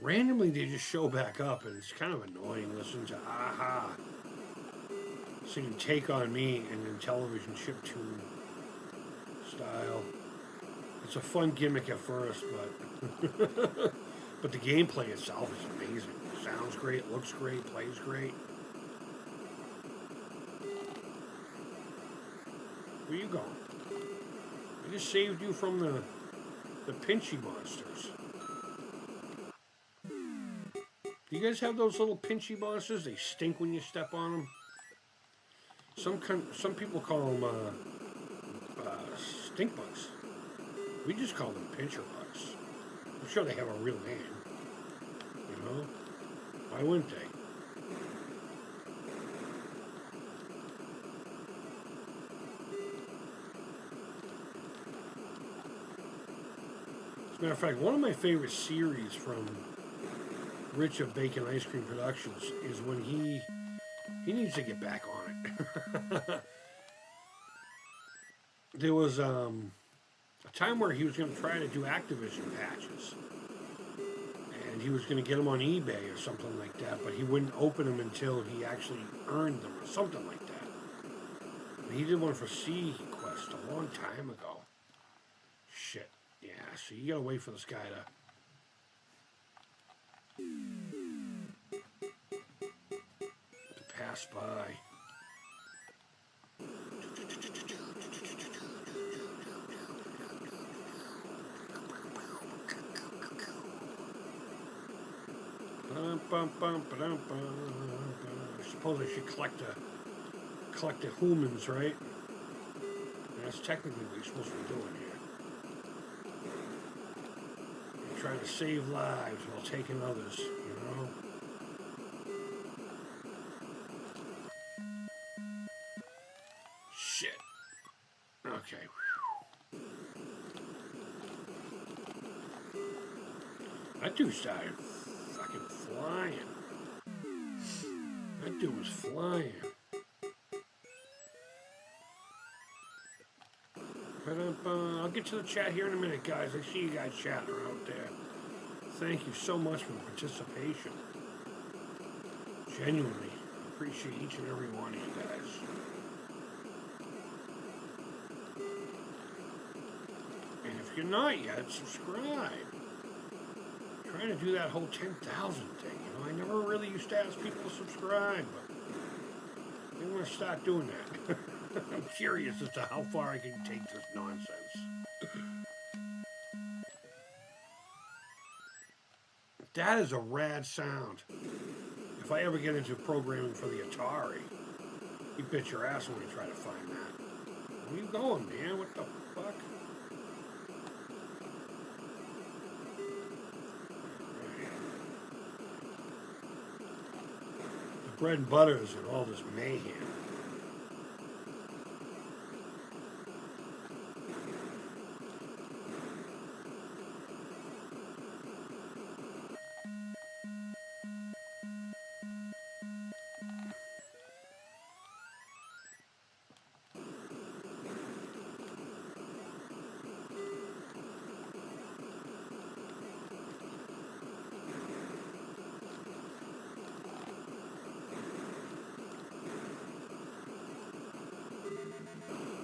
randomly they just show back up, and it's kind of annoying listening to Aha singing Take On Me and then television chiptune style. It's a fun gimmick at first, but but the gameplay itself is amazing. Sounds great, looks great, plays great. Where you going? I just saved you from the pinchy monsters. Do you guys have those little pinchy monsters? They stink when you step on them. Some people call them stink bugs. We just call them pincher bugs. I'm sure they have a real name. You know? Why wouldn't they? As a matter of fact, one of my favorite series from Rich of Bacon Ice Cream Productions is when he needs to get back on it. There was a time where he was going to try to do Activision patches, and he was going to get them on eBay or something like that, but he wouldn't open them until he actually earned them or something like that. And he did one for Sequest a long time ago. Shit. Yeah, so you gotta wait for this guy to pass by. I suppose I should collect the humans, right? That's technically what you're supposed to be doing here. You're trying to save lives while taking others, you know? Shit. Okay. That dude started fucking flying. That dude was flying. I'll get to the chat here in a minute, guys. I see you guys chatting out there. Thank you so much for the participation. Genuinely appreciate each and every one of you guys. And if you're not yet, subscribe. I'm trying to do that whole 10,000 thing. You know, I never really used to ask people to subscribe, but I want to start doing that. I'm curious as to how far I can take this nonsense. That is a rad sound. If I ever get into programming for the Atari, you bet your ass when you try to find that. Where you going, man? What the fuck? The bread and butters and all this mayhem.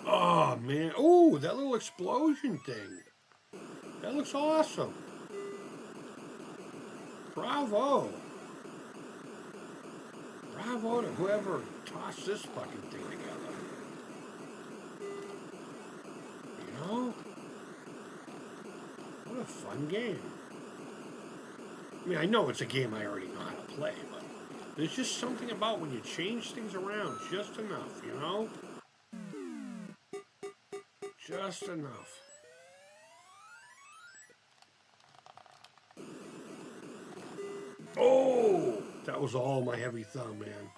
Oh, man. Oh, that little explosion thing. That looks awesome. Bravo. Bravo to whoever tossed this fucking thing together. You know? What a fun game. I mean, I know it's a game I already know how to play, but there's just something about when you change things around just enough, you know? Just enough. Oh! That was all my heavy thumb, man.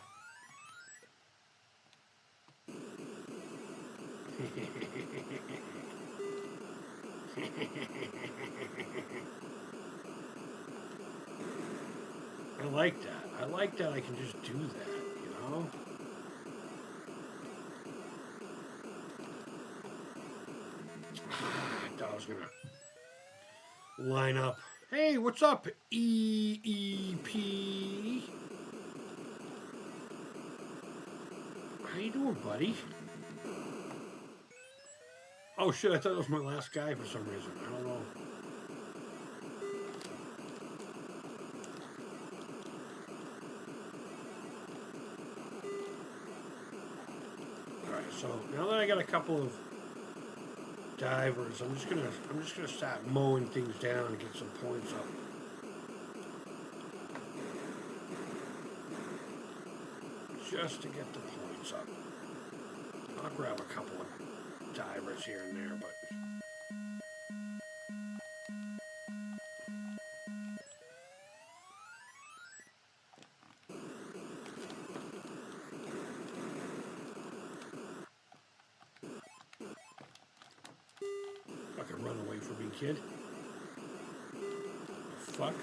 I like that. I like that I can just do that, you know? I thought I was going to line up. Hey, what's up, EEP? How you doing, buddy? Oh, shit, I thought that was my last guy for some reason. I don't know. Alright, so now that I got a couple of divers, I'm just gonna start mowing things down and get some points up. Just to get the points up. I'll grab a couple of divers here and there, but fucking run away from me, kid. Fuck.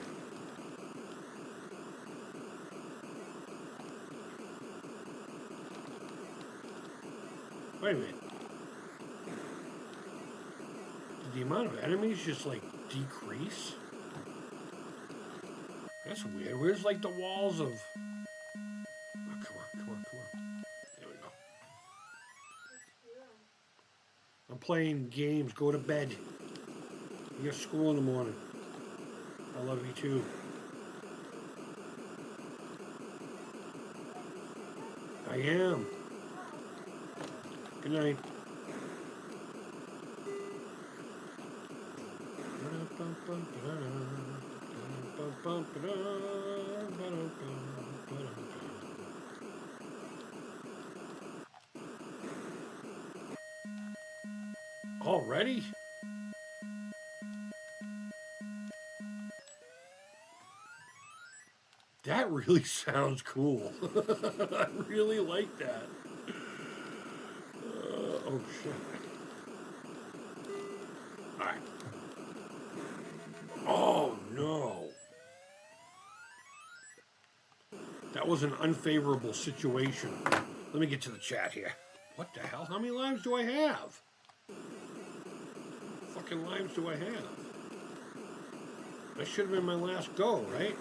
Wait a minute. Did the amount of enemies just like decrease? That's weird. Where's like the walls of... Oh, come on, come on, come on. There we go. I'm playing games. Go to bed. You got school in the morning. I love you too. I am. Good night. Already? That really sounds cool. I really like that. Oh shit. Alright. Oh no. That was an unfavorable situation. Let me get to the chat here. What the hell? How many lives do I have? Fucking lives do I have? That should have been my last go, right?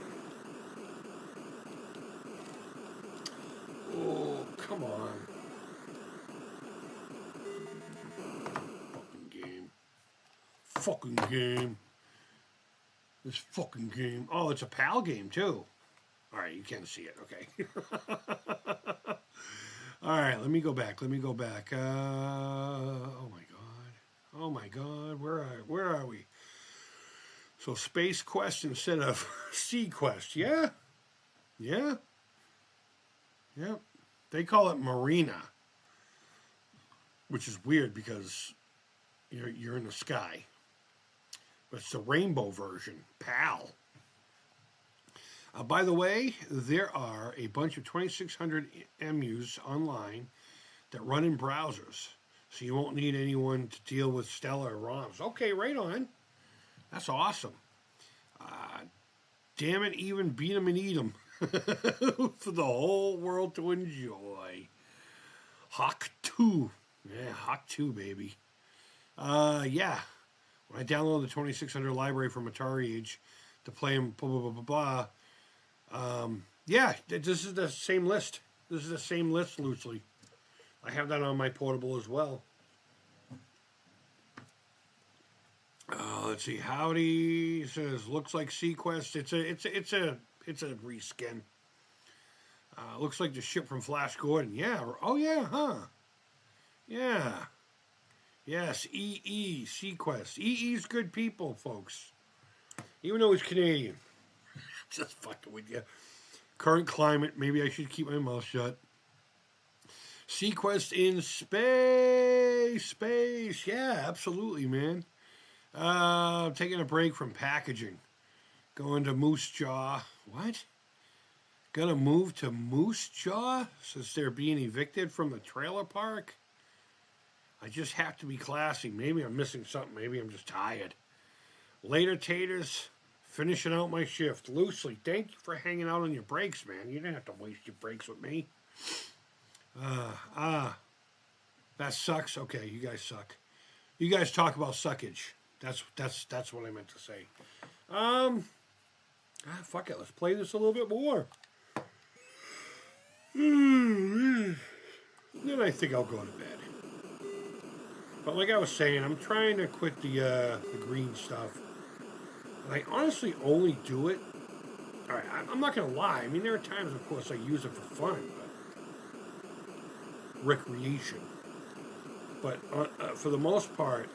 Oh, come on. Fucking game. Fucking game. This fucking game. Oh, it's a PAL game, too. Alright, you can't see it. Okay. All right, let me go back. Oh my god. Oh my god. Where are we? So Space Quest instead of Sea Quest. Yeah. Yeah. Yeah. They call it Marina, which is weird because you're in the sky. But it's the rainbow version, PAL. By the way, there are a bunch of 2600 emus online that run in browsers, so you won't need anyone to deal with Stellar ROMs. Okay, right on. That's awesome. Damn it, even beat 'em and eat 'em for the whole world to enjoy. Hawk 2. Yeah, Hawk 2, baby. Yeah. When I downloaded the 2600 library from Atari Age to play them, blah, blah, blah, blah, blah. Yeah, this is the same list. This is the same list loosely. I have that on my portable as well. Let's see. Howdy says looks like Sequest. It's a reskin. Looks like the ship from Flash Gordon. Yeah. Oh yeah. Huh. Yeah. Yes. Sequest. EE's good people, folks. Even though he's Canadian. Just fucking with you. Current climate. Maybe I should keep my mouth shut. Sequest in space. Yeah, absolutely, man. Taking a break from packaging. Going to Moose Jaw. What? Gonna move to Moose Jaw since they're being evicted from the trailer park? I just have to be classy. Maybe I'm missing something. Maybe I'm just tired. Later, taters. Finishing out my shift. Loosely, thank you for hanging out on your breaks, man. You didn't have to waste your breaks with me. That sucks. Okay, you guys suck. You guys talk about suckage. That's what I meant to say. Fuck it. Let's play this a little bit more. Then I think I'll go to bed. But like I was saying, I'm trying to quit the green stuff. And I honestly only do it. All right, I'm not gonna lie. I mean, there are times, of course, I use it for fun, but recreation. But for the most part,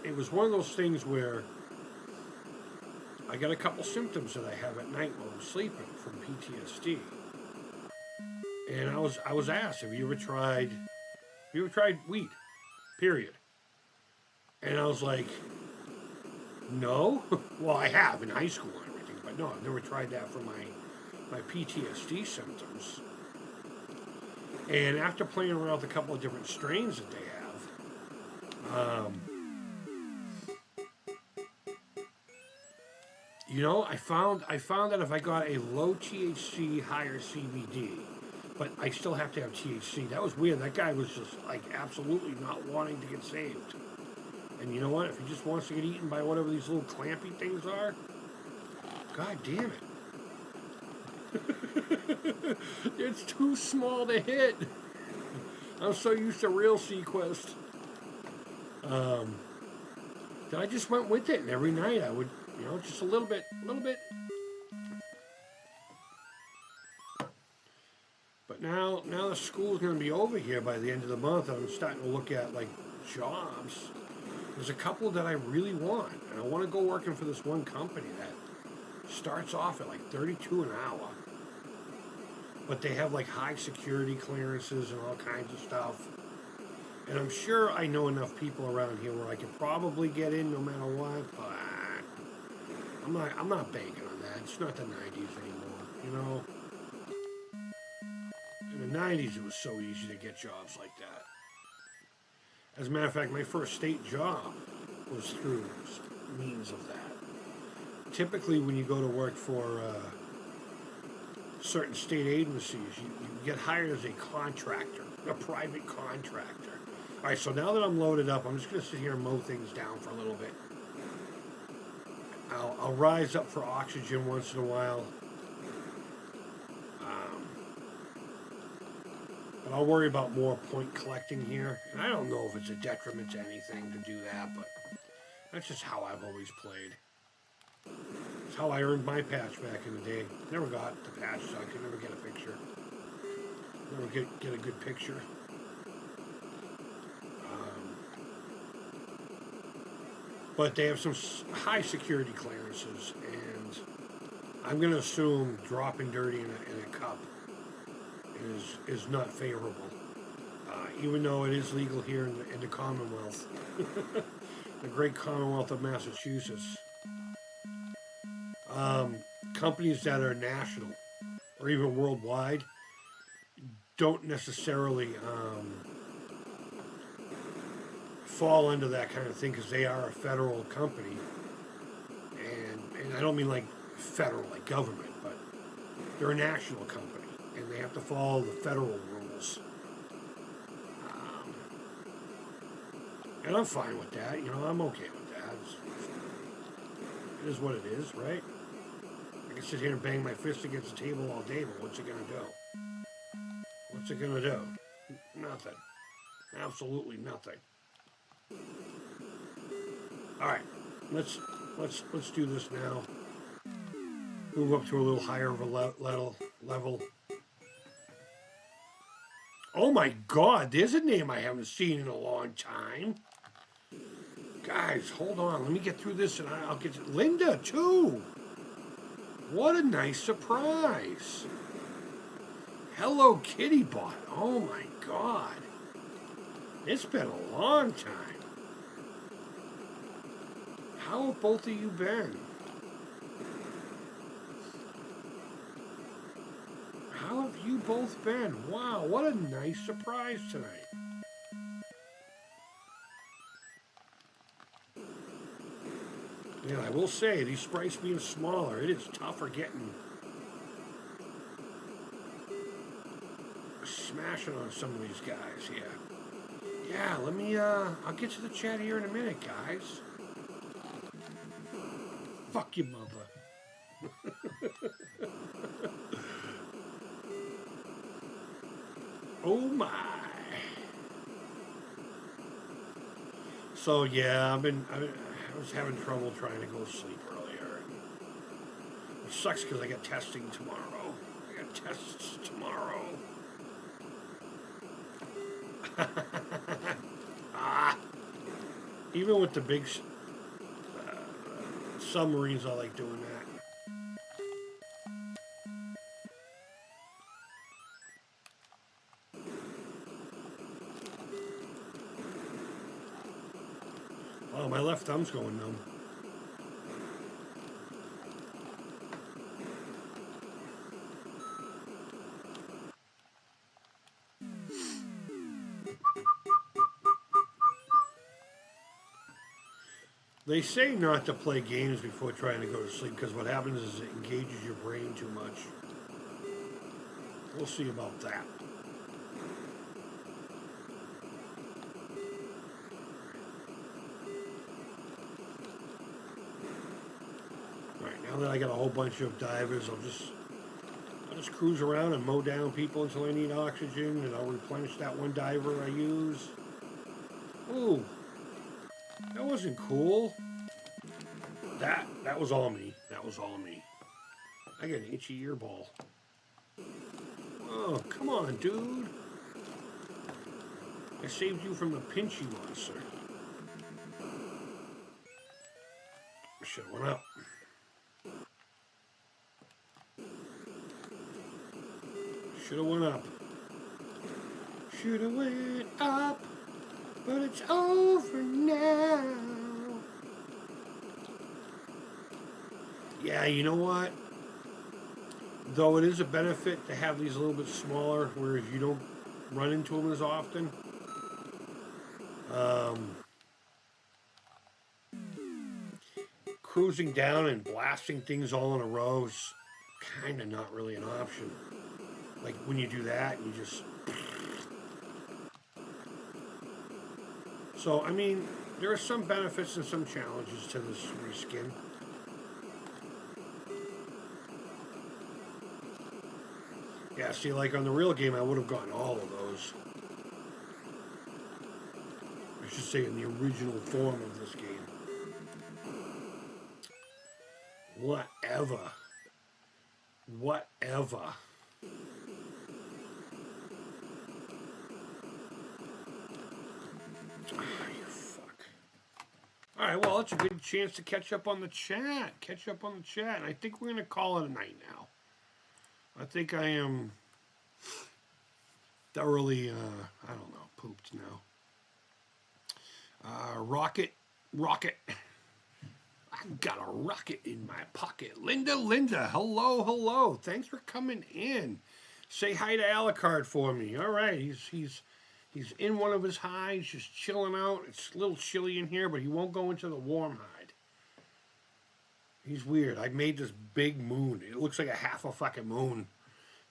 it was one of those things where I got a couple symptoms that I have at night while I'm sleeping from PTSD. And I was asked, have you ever tried weed? Period. And I was like, no. Well, I have in high school and everything, but no, I've never tried that for my PTSD symptoms. And after playing around with a couple of different strains that they have, I found that if I got a low THC, higher CBD, but I still have to have THC. That was weird. That guy was just like absolutely not wanting to get saved. And you know what? If he just wants to get eaten by whatever these little clampy things are, god damn it. It's too small to hit. I'm so used to real Sequest. That I just went with it, and every night I would, just a little bit. But now the school's going to be over here by the end of the month, and I'm starting to look at, like, jobs. There's a couple that I really want, and I want to go working for this one company that starts off at, like, $32 an hour. But they have, like, high security clearances and all kinds of stuff. And I'm sure I know enough people around here where I could probably get in no matter what, but I'm not banking on that. It's not the 90s anymore, In the 90s, it was so easy to get jobs like that. As a matter of fact, my first state job was through means of that. Typically, when you go to work for certain state agencies, you get hired as a contractor, a private contractor. All right, so now that I'm loaded up, I'm just going to sit here and mow things down for a little bit. I'll rise up for oxygen once in a while. But I'll worry about more point collecting here. And I don't know if it's a detriment to anything to do that, but that's just how I've always played. It's how I earned my patch back in the day. Never got the patch, so I could never get a picture. Never get a good picture. But they have some high security clearances, and I'm going to assume dropping dirty in a cup is not favorable, even though it is legal here in the Commonwealth, the great Commonwealth of Massachusetts. Companies that are national or even worldwide don't necessarily fall under that kind of thing because they are a federal company, and I don't mean like federal like government, but they're a national company and they have to follow the federal rules. And I'm fine with that. I'm okay with that. It is what it is, right? I can sit here and bang my fist against the table all day, but what's it gonna do? What's it gonna do? Nothing. Absolutely nothing. All right, let's do this now. Move up to a little higher of a level. Oh my God, there's a name I haven't seen in a long time. Guys, hold on. Let me get through this and I'll get to Linda too. What a nice surprise. Hello Kitty Bot. Oh my God. It's been a long time. How have both of you been? How have you both been? Wow, what a nice surprise tonight. Yeah, I will say, these sprites being smaller, it is tougher getting... smashing on some of these guys, yeah. Yeah, let me, I'll get to the chat here in a minute, guys. Fuck your mother. Oh my. So yeah, I was having trouble trying to go to sleep earlier. It sucks because I got testing tomorrow. I got tests tomorrow. Even with the big submarines, I like doing that. Oh, my left thumb's going numb. They say not to play games before trying to go to sleep because what happens is it engages your brain too much. We'll see about that. Alright, now that I got a whole bunch of divers, I'll just cruise around and mow down people until I need oxygen, and I'll replenish that one diver I use. Ooh. That wasn't cool. That was all me. That was all me. I got an itchy ear ball. Oh, come on, dude. I saved you from the pinchy monster. I should have went up. Should have went up. Should have went up. But it's over now. Yeah, you know what? Though it is a benefit to have these a little bit smaller, whereas you don't run into them as often. Cruising down and blasting things all in a row is kind of not really an option. Like when you do that, you just... So, I mean, there are some benefits and some challenges to this reskin. Yeah, see, like on the real game, I would have gotten all of those. I should say in the original form of this game. Whatever. You fuck. All right, well, it's a good chance to catch up on the chat. And I think we're going to call it a night now. I think I am thoroughly, I don't know, pooped now. Rocket. I got a rocket in my pocket. Linda, hello. Thanks for coming in. Say hi to Alucard for me. All right, he's in one of his hides, just chilling out. It's a little chilly in here, but he won't go into the warm hide. He's weird. I made this big moon. It looks like a half a fucking moon.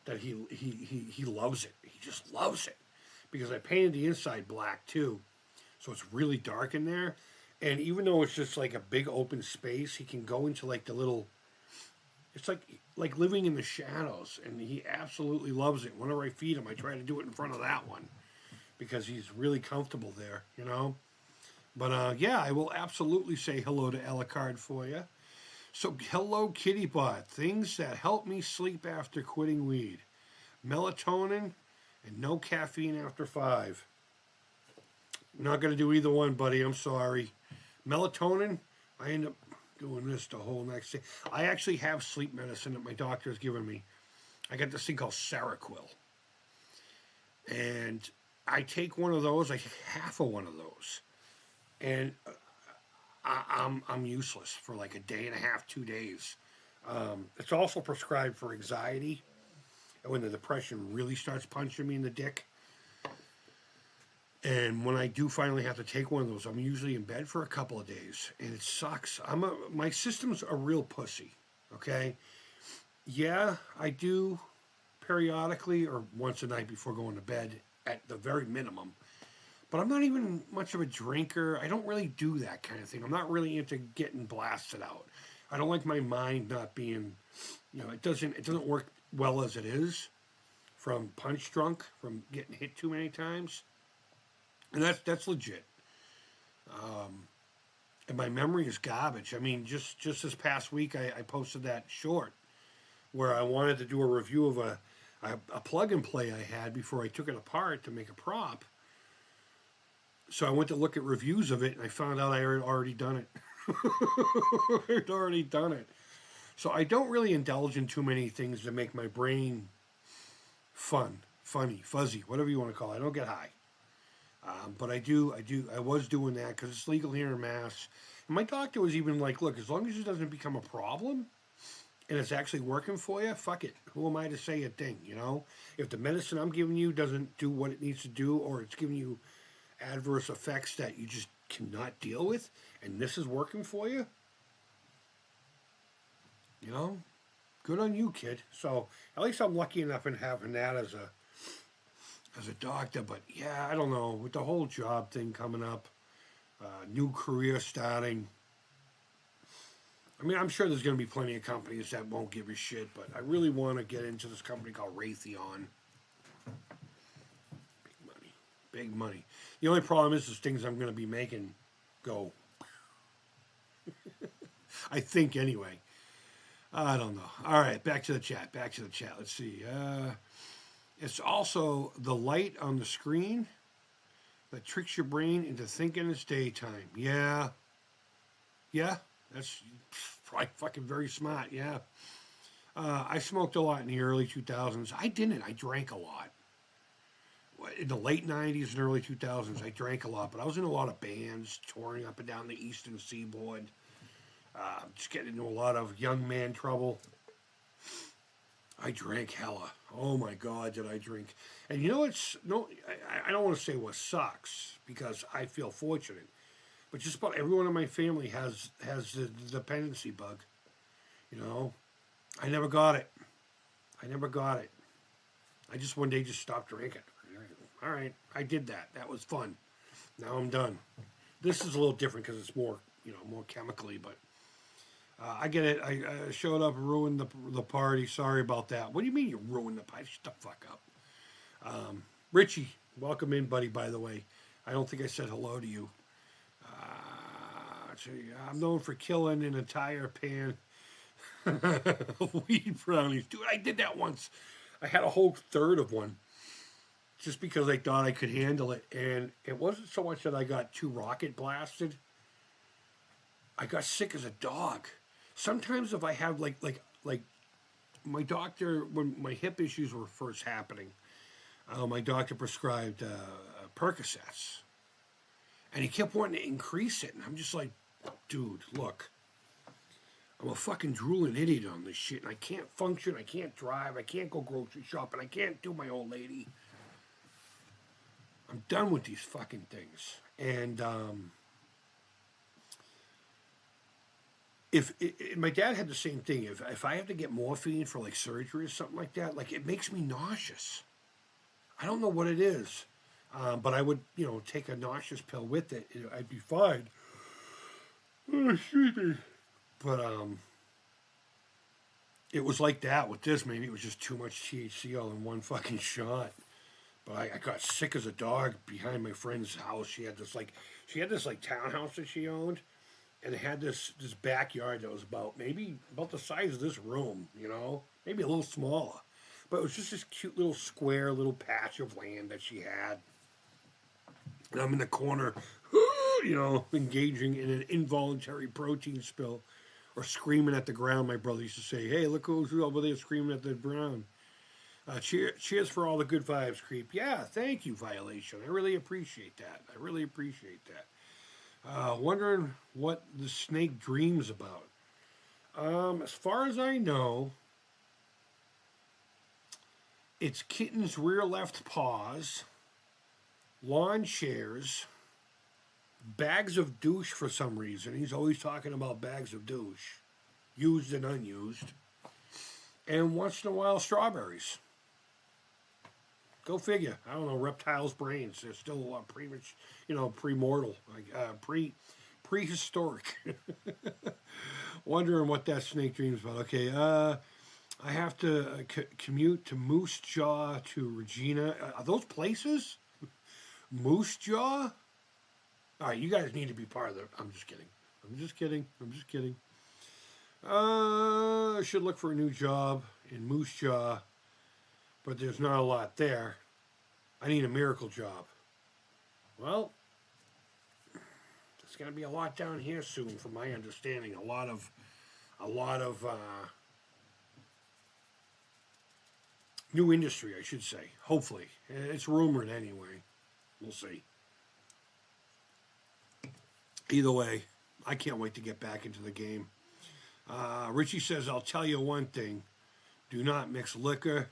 That he loves it. He just loves it because I painted the inside black too, so it's really dark in there. And even though it's just like a big open space, he can go into like the little. It's like living in the shadows, and he absolutely loves it. Whenever I feed him, I try to do it in front of that one because he's really comfortable there, you know. But yeah, I will absolutely say hello to Alucard for you. So hello, Kitty Bot. Things that help me sleep after quitting weed: melatonin and no caffeine after 5. I'm not gonna do either one, buddy. I'm sorry. Melatonin, I end up doing this the whole next day. I actually have sleep medicine that my doctor has given me. I got this thing called Seroquel. And I take one of those, I take half of one of those. And I'm useless for like a day and a half, 2 days. It's also prescribed for anxiety. And when the depression really starts punching me in the dick. And when I do finally have to take one of those, I'm usually in bed for a couple of days, and it sucks. My system's a real pussy, okay? Yeah, I do periodically or once a night before going to bed at the very minimum. But I'm not even much of a drinker. I don't really do that kind of thing. I'm not really into getting blasted out. I don't like my mind not being, it doesn't work well as it is from punch drunk, from getting hit too many times. And that's legit. And my memory is garbage. I mean, just this past week, I posted that short where I wanted to do a review of a plug and play I had before I took it apart to make a prop. So I went to look at reviews of it, and I found out I had already done it. I'd already done it. So I don't really indulge in too many things that make my brain fun, funny, fuzzy, whatever you want to call it. I don't get high. But I was doing that because it's legal here in Mass. And my doctor was even like, look, as long as it doesn't become a problem and it's actually working for you, fuck it. Who am I to say a thing, If the medicine I'm giving you doesn't do what it needs to do, or it's giving you adverse effects that you just cannot deal with, and this is working for you, good on you, kid. So at least I'm lucky enough in having that as a doctor. But yeah, I don't know, with the whole job thing coming up, new career starting, I mean, I'm sure there's going to be plenty of companies that won't give a shit, but I really want to get into this company called Raytheon. Big money. The only problem is things I'm going to be making go. I think anyway. I don't know. All right, back to the chat. Let's see. It's also the light on the screen that tricks your brain into thinking it's daytime. Yeah, that's probably fucking very smart, yeah. I smoked a lot in the early 2000s. I didn't. I drank a lot. In the late 90s and early 2000s, I drank a lot, but I was in a lot of bands, touring up and down the eastern seaboard, just getting into a lot of young man trouble. I drank hella. Oh my God, did I drink. And I don't want to say what sucks, because I feel fortunate, but just about everyone in my family has the dependency bug. I never got it. I just one day just stopped drinking. All right, I did that. That was fun. Now I'm done. This is a little different because it's more, more chemically, but I get it. I showed up and ruined the party. Sorry about that. What do you mean you ruined the party? Shut the fuck up. Richie, welcome in, buddy, by the way. I don't think I said hello to you. I'm known for killing an entire pan of weed brownies. Dude, I did that once. I had a whole third of one. just because I thought I could handle it. And it wasn't so much that I got too rocket blasted. I got sick as a dog. Sometimes if I have like my doctor, when my hip issues were first happening, my doctor prescribed Percocets, and he kept wanting to increase it, and I'm just like, dude, look, I'm a fucking drooling idiot on this shit, and I can't function, I can't drive, I can't go grocery shopping, I can't do my old lady. I'm done with these fucking things. And my dad had the same thing. If I have to get morphine for like surgery or something like that, like it makes me nauseous. I don't know what it is, but I would, take a nauseous pill with it. I'd be fine. Oh, excuse me. But it was like that with this. Maybe it was just too much THC all in one fucking shot. But I got sick as a dog behind my friend's house. She had this townhouse that she owned, and it had this backyard that was about the size of this room, maybe a little smaller. But it was just this cute little square little patch of land that she had. And I'm in the corner, engaging in an involuntary protein spill, or screaming at the ground. My brother used to say, "Hey, look who's over there screaming at the ground." Cheers for all the good vibes, Creep. Yeah, thank you, Violation. I really appreciate that. Wondering what the snake dreams about. As far as I know, it's kitten's rear left paws, lawn chairs, bags of douche for some reason. He's always talking about bags of douche, used and unused, and once in a while strawberries. Go figure. I don't know. Reptiles' brains. They're still premortal, prehistoric. Wondering what that snake dreams about. Okay, I have to commute to Moose Jaw to Regina. Are those places? Moose Jaw? All right, you guys need to be part of it. I'm just kidding. I should look for a new job in Moose Jaw, but there's not a lot there. I need a miracle job. Well, there's going to be a lot down here soon, from my understanding. A lot of new industry, I should say. Hopefully, it's rumored anyway. We'll see. Either way, I can't wait to get back into the game. Richie says, "I'll tell you one thing: do not mix liquor."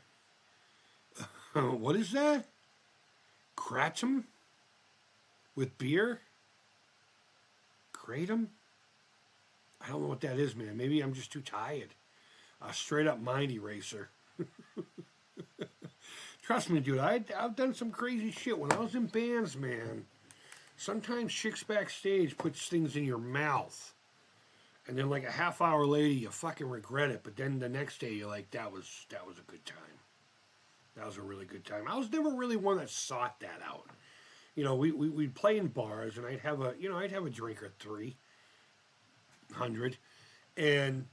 What is that? Kratom? With beer? Kratom? I don't know what that is, man. Maybe I'm just too tired. Straight up mind eraser. Trust me, dude, I've done some crazy shit. When I was in bands, man, sometimes chicks backstage puts things in your mouth. And then like a half hour later, you fucking regret it. But then the next day, you're like, that was a good time. That was a really good time. I was never really one that sought that out. We'd play in bars, and I'd have a drink or 300, and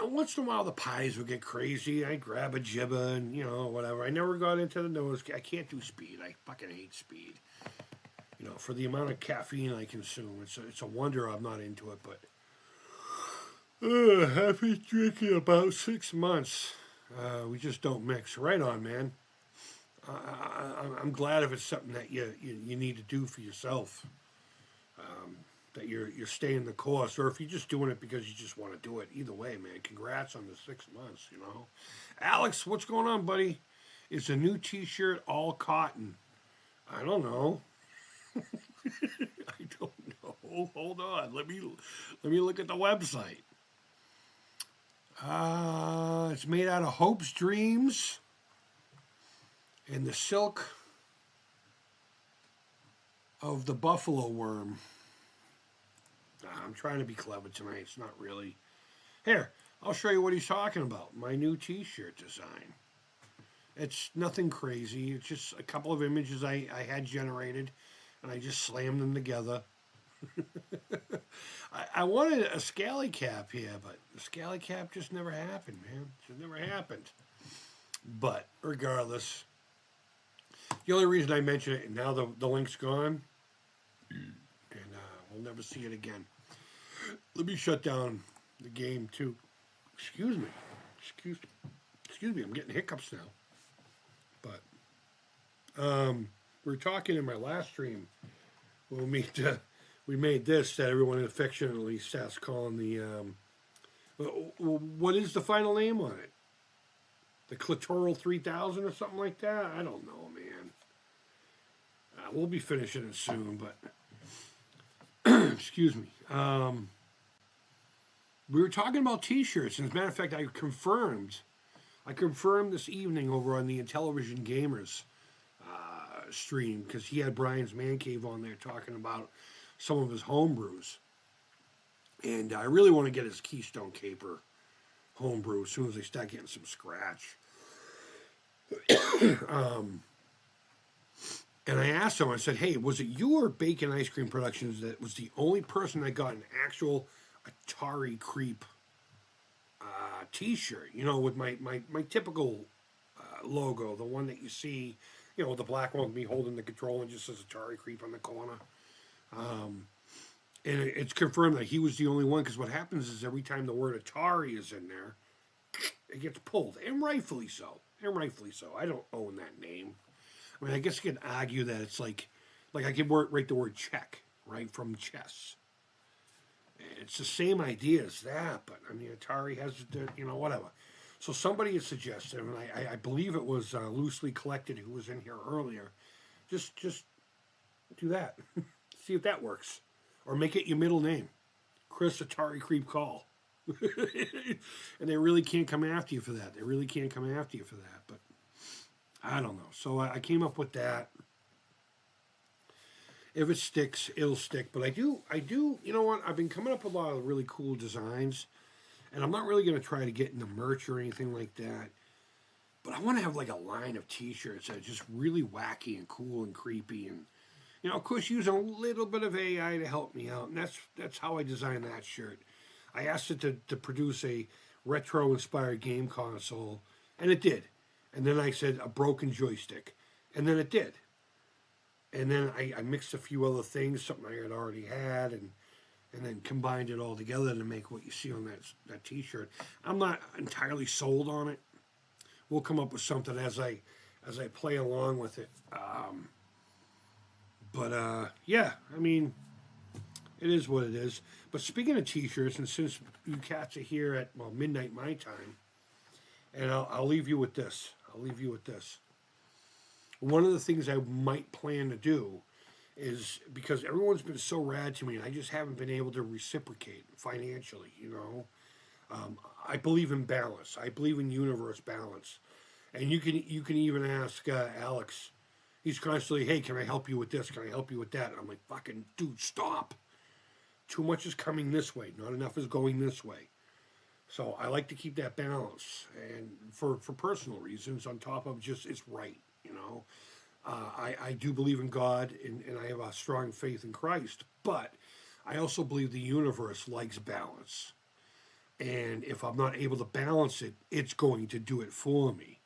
once in a while the pies would get crazy. I'd grab a jibba and whatever. I never got into the nose. I can't do speed. I fucking hate speed. For the amount of caffeine I consume, it's a wonder I'm not into it. But I've been drinking about 6 months. We just don't mix. Right on, man. I'm glad if it's something that you need to do for yourself. That you're staying the course, or if you're just doing it because you just want to do it. Either way, man. Congrats on the 6 months. Alex, what's going on, buddy? It's a new T-shirt, all cotton. I don't know. I don't know. Hold on. Let me look at the website. It's made out of Hope's Dreams and the silk of the buffalo worm. I'm trying to be clever tonight. It's not really. Here, I'll show you what he's talking about. My new T-shirt design. It's nothing crazy. It's just a couple of images I had generated, and I just slammed them together. I wanted a scally cap here, but the scally cap just never happened, man. It just never happened. But regardless, the only reason I mention it, and now the link's gone, and we'll never see it again. Let me shut down the game too. Excuse me. Excuse me. I'm getting hiccups now. But we were talking in my last stream. We made this that everyone affectionately starts calling the. What is the final name on it? The Clitoral 3000 or something like that? I don't know, man. We'll be finishing it soon, but excuse me. We were talking about T-shirts, and as a matter of fact, I confirmed this evening over on the Intellivision Gamers stream, because he had Brian's Man Cave on there talking about some of his homebrews. And I really want to get his Keystone Caper homebrew as soon as they start getting some scratch. And I asked him, I said, hey, was it you or Bacon Ice Cream Productions that was the only person that got an actual Atari Creep t-shirt, with my typical logo, the one that you see, the black one with me holding the control and just says Atari Creep on the corner. And it's confirmed that he was the only one, because what happens is every time the word Atari is in there, it gets pulled, and rightfully so. I don't own that name. I mean, I guess you can argue that it's like I could write the word check, right, from chess. It's the same idea as that, but I mean, Atari has, whatever. So somebody had suggested, and I believe it was Loosely Collected who was in here earlier, just do that. See if that works. Or make it your middle name. Chris Atari Creep Call. And they really can't come after you for that. But I don't know. So I came up with that. If it sticks, it'll stick. But I do, you know what? I've been coming up with a lot of really cool designs. And I'm not really going to try to get into merch or anything like that. But I want to have like a line of t-shirts that are just really wacky and cool and creepy. And, of course, using a little bit of AI to help me out. And that's how I designed that shirt. I asked it to produce a retro-inspired game console. And it did. And then I said a broken joystick. And then it did. And then I mixed a few other things, something I had already had, and then combined it all together to make what you see on that t-shirt. I'm not entirely sold on it. We'll come up with something as I play along with it. Yeah, I mean, it is what it is. But speaking of t-shirts, and since you cats are here at midnight my time, and I'll leave you with this. One of the things I might plan to do is, because everyone's been so rad to me, and I just haven't been able to reciprocate financially, I believe in balance. I believe in universe balance. And you can even ask Alex. He's constantly, hey, can I help you with this? Can I help you with that? And I'm like, fucking dude, stop. Too much is coming this way. Not enough is going this way. So I like to keep that balance. And for personal reasons, on top of just it's right, I do believe in God, and I have a strong faith in Christ. But I also believe the universe likes balance. And if I'm not able to balance it, it's going to do it for me.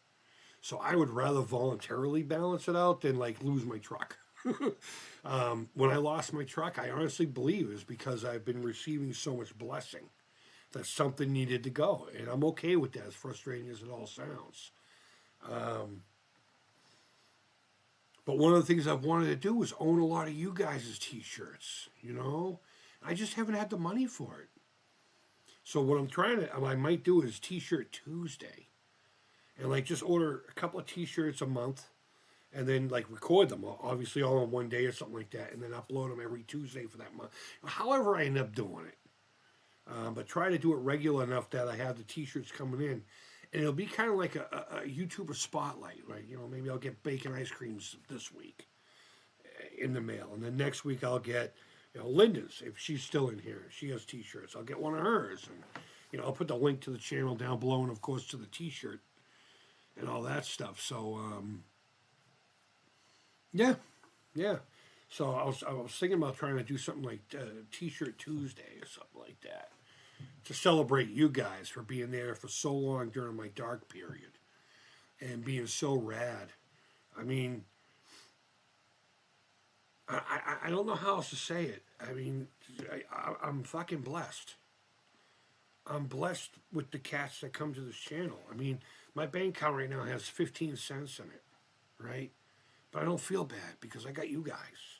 So I would rather voluntarily balance it out than lose my truck. When I lost my truck, I honestly believe is because I've been receiving so much blessing that something needed to go. And I'm okay with that, as frustrating as it all sounds. But one of the things I've wanted to do was own a lot of you guys' t-shirts, I just haven't had the money for it. So what I might do is T-shirt Tuesday. And just order a couple of t-shirts a month, and then record them, obviously all in one day or something like that, and then upload them every Tuesday for that month. However I end up doing it. But try to do it regular enough that I have the t-shirts coming in. And it'll be kind of like a YouTuber spotlight, right? Maybe I'll get Bacon Ice Creams this week in the mail. And then next week I'll get, Linda's, if she's still in here. She has t-shirts. I'll get one of hers. And, I'll put the link to the channel down below, and, of course, to the t-shirt and all that stuff. So, yeah. So I was thinking about trying to do something like T-shirt Tuesday or something like that to celebrate you guys for being there for so long during my dark period. and being so rad. I mean, I don't know how else to say it. I mean, I'm fucking blessed. I'm blessed with the cats that come to this channel. I mean, my bank account right now has 15 cents in it, right? But I don't feel bad because I got you guys.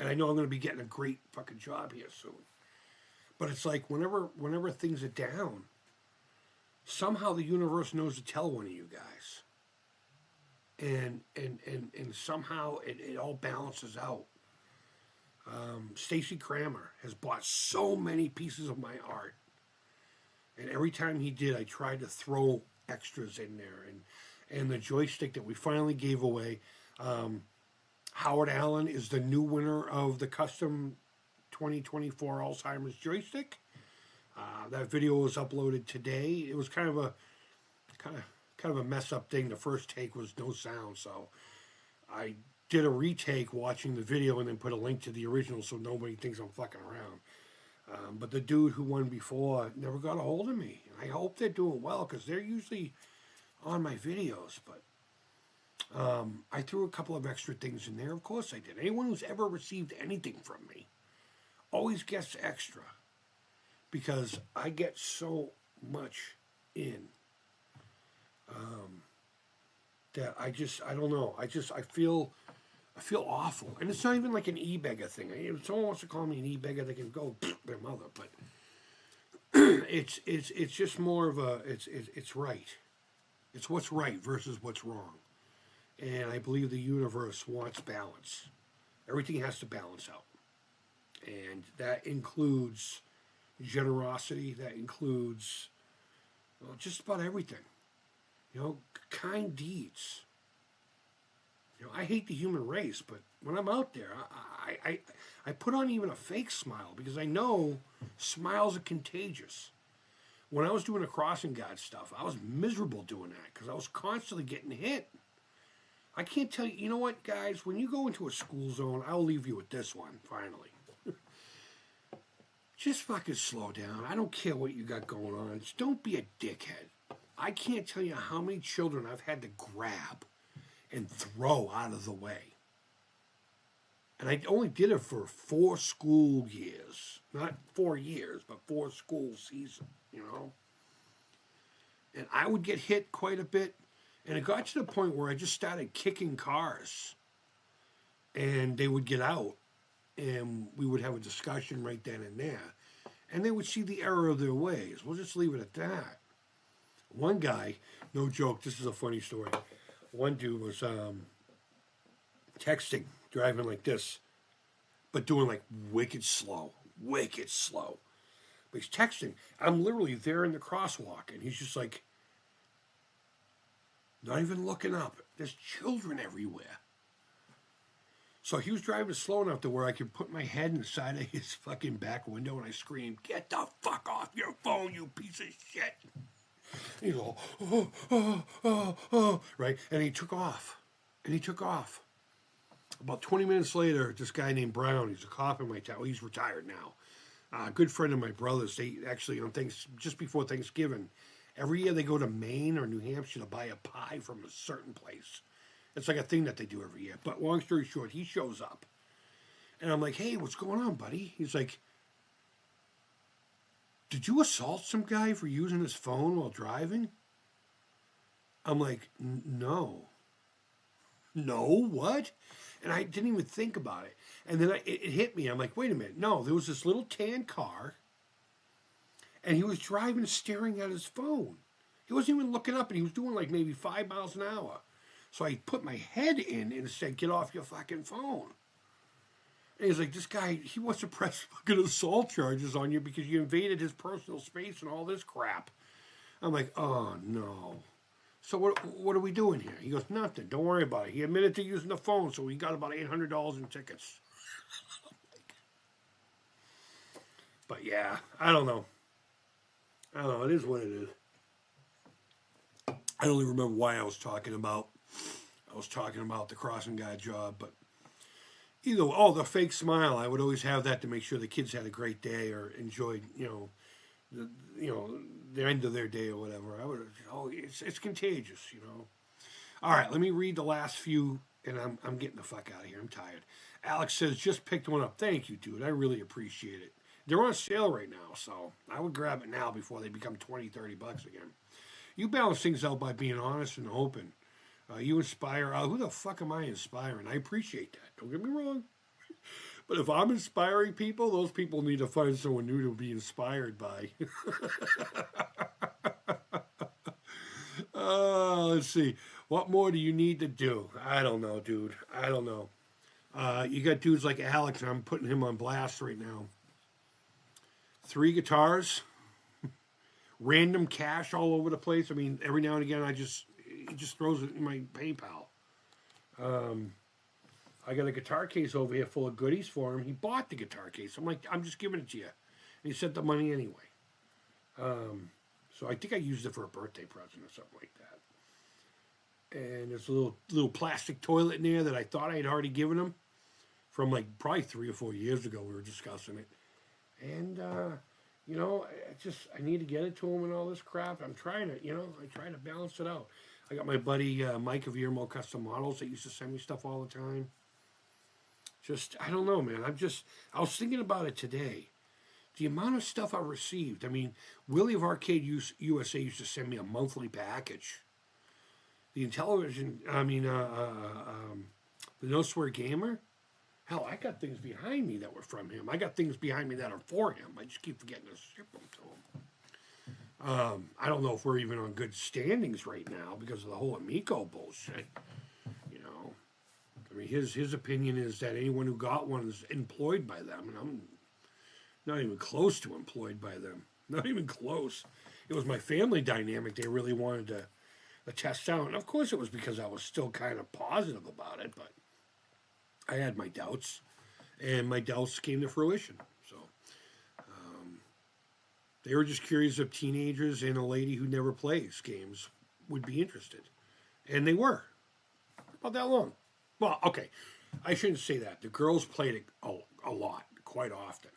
And I know I'm going to be getting a great fucking job here soon. But it's like whenever things are down, somehow the universe knows to tell one of you guys. And somehow it all balances out. Stacy Kramer has bought so many pieces of my art. And every time he did, I tried to throw extras in there. And the joystick that we finally gave away, Howard Allen is the new winner of the custom 2024 Alzheimer's joystick. That video was uploaded today. It was kind of a mess up thing. The first take was no sound, so I did a retake watching the video and then put a link to the original so nobody thinks I'm fucking around. But the dude who won before never got a hold of me. I hope they're doing well because they're usually on my videos. But I threw a couple of extra things in there. Of course I did. Anyone who's ever received anything from me always gets extra because I get so much in that I don't know. I feel awful. And it's not even like an e-beggar thing. If someone wants to call me an e-beggar, they can go their mother. But it's just more of a, it's right. It's what's right versus what's wrong. And I believe the universe wants balance. Everything has to balance out. And that includes generosity. That includes, well, just about everything. You know, kind deeds. You know, I hate the human race, but when I'm out there, I put on even a fake smile because I know smiles are contagious. When I was doing the crossing guard stuff, I was miserable doing that because I was constantly getting hit. I can't tell you, you know what, guys? When you go into a school zone, I'll leave you with this one, finally. Just fucking slow down. I don't care what you got going on. Just don't be a dickhead. I can't tell you how many children I've had to grab and throw out of the way. And I only did it for 4 school years. Not 4 years, but 4 school seasons, you know? And I would get hit quite a bit. And it got to the point where I just started kicking cars. And they would get out. And we would have a discussion right then and there. And they would see the error of their ways. We'll just leave it at that. One guy, no joke, this is a funny story. One dude was texting, driving like this, but doing like wicked slow. But he's texting. I'm literally there in the crosswalk, and he's just like, not even looking up. There's children everywhere. So he was driving slow enough to where I could put my head inside of his fucking back window, and I screamed, "Get the fuck off your phone, you piece of shit!" He's all, right? And he took off. About 20 minutes later, this guy named Brown, he's a cop in my town. He's retired now. A good friend of my brother's. They actually, on just before Thanksgiving, every year they go to Maine or New Hampshire to buy a pie from a certain place. It's like a thing that they do every year. But long story short, he shows up. And I'm like, "Hey, what's going on, buddy?" He's like, "Did you assault some guy for using his phone while driving?" I'm like, "No." "No, what?" And I didn't even think about it. And then it hit me. I'm like, "Wait a minute. No, there was this little tan car, and he was driving staring at his phone. He wasn't even looking up, and he was doing like maybe 5 miles an hour. So I put my head in and said, 'Get off your fucking phone.' And he's like, 'This guy, he wants to press fucking assault charges on you because you invaded his personal space and all this crap.' I'm like, 'Oh, no.' So what are we doing here?" He goes, "Nothing. Don't worry about it. He admitted to using the phone, so he got about $800 in tickets." But yeah, I don't know. It is what it is. I don't even remember why I was talking about the crossing guard job, but either the fake smile. I would always have that to make sure the kids had a great day or enjoyed, the end of their day or whatever. It's contagious, All right, let me read the last few, and I'm getting the fuck out of here. I'm tired. Alex says, just picked one up. Thank you, dude. I really appreciate it. They're on sale right now, so I would grab it now before they become 20, $30 again. You balance things out by being honest and open. You inspire. Who the fuck am I inspiring? I appreciate that. Don't get me wrong. But if I'm inspiring people, those people need to find someone new to be inspired by. Let's see. What more do you need to do? I don't know, dude. I don't know. You got dudes like Alex, and I'm putting him on blast right now. 3 guitars, random cash all over the place. I mean, every now and again, he just throws it in my PayPal. I got a guitar case over here full of goodies for him. He bought the guitar case. I'm like, I'm just giving it to you. And he sent the money anyway. So I think I used it for a birthday present or something like that. And there's a little plastic toilet in there that I thought I had already given him from like probably 3 or 4 years ago. We were discussing it. And, I need to get it to him and all this crap. I'm trying to, I try to balance it out. I got my buddy Mike of Earmo Custom Models that used to send me stuff all the time. I don't know, man. I was thinking about it today. The amount of stuff I received. I mean, Willie of Arcade USA used to send me a monthly package. The Intellivision, the No Swear Gamer. Hell, I got things behind me that were from him. I got things behind me that are for him. I just keep forgetting to ship them to him. I don't know if we're even on good standings right now because of the whole Amico bullshit. I mean, his opinion is that anyone who got one is employed by them, and I'm not even close to employed by them. Not even close. It was my family dynamic they really wanted to test out. And of course it was because I was still kind of positive about it, but I had my doubts, and my doubts came to fruition. So they were just curious if teenagers and a lady who never plays games would be interested. And they were. About that long. Well, okay, I shouldn't say that. The girls played it a lot, quite often.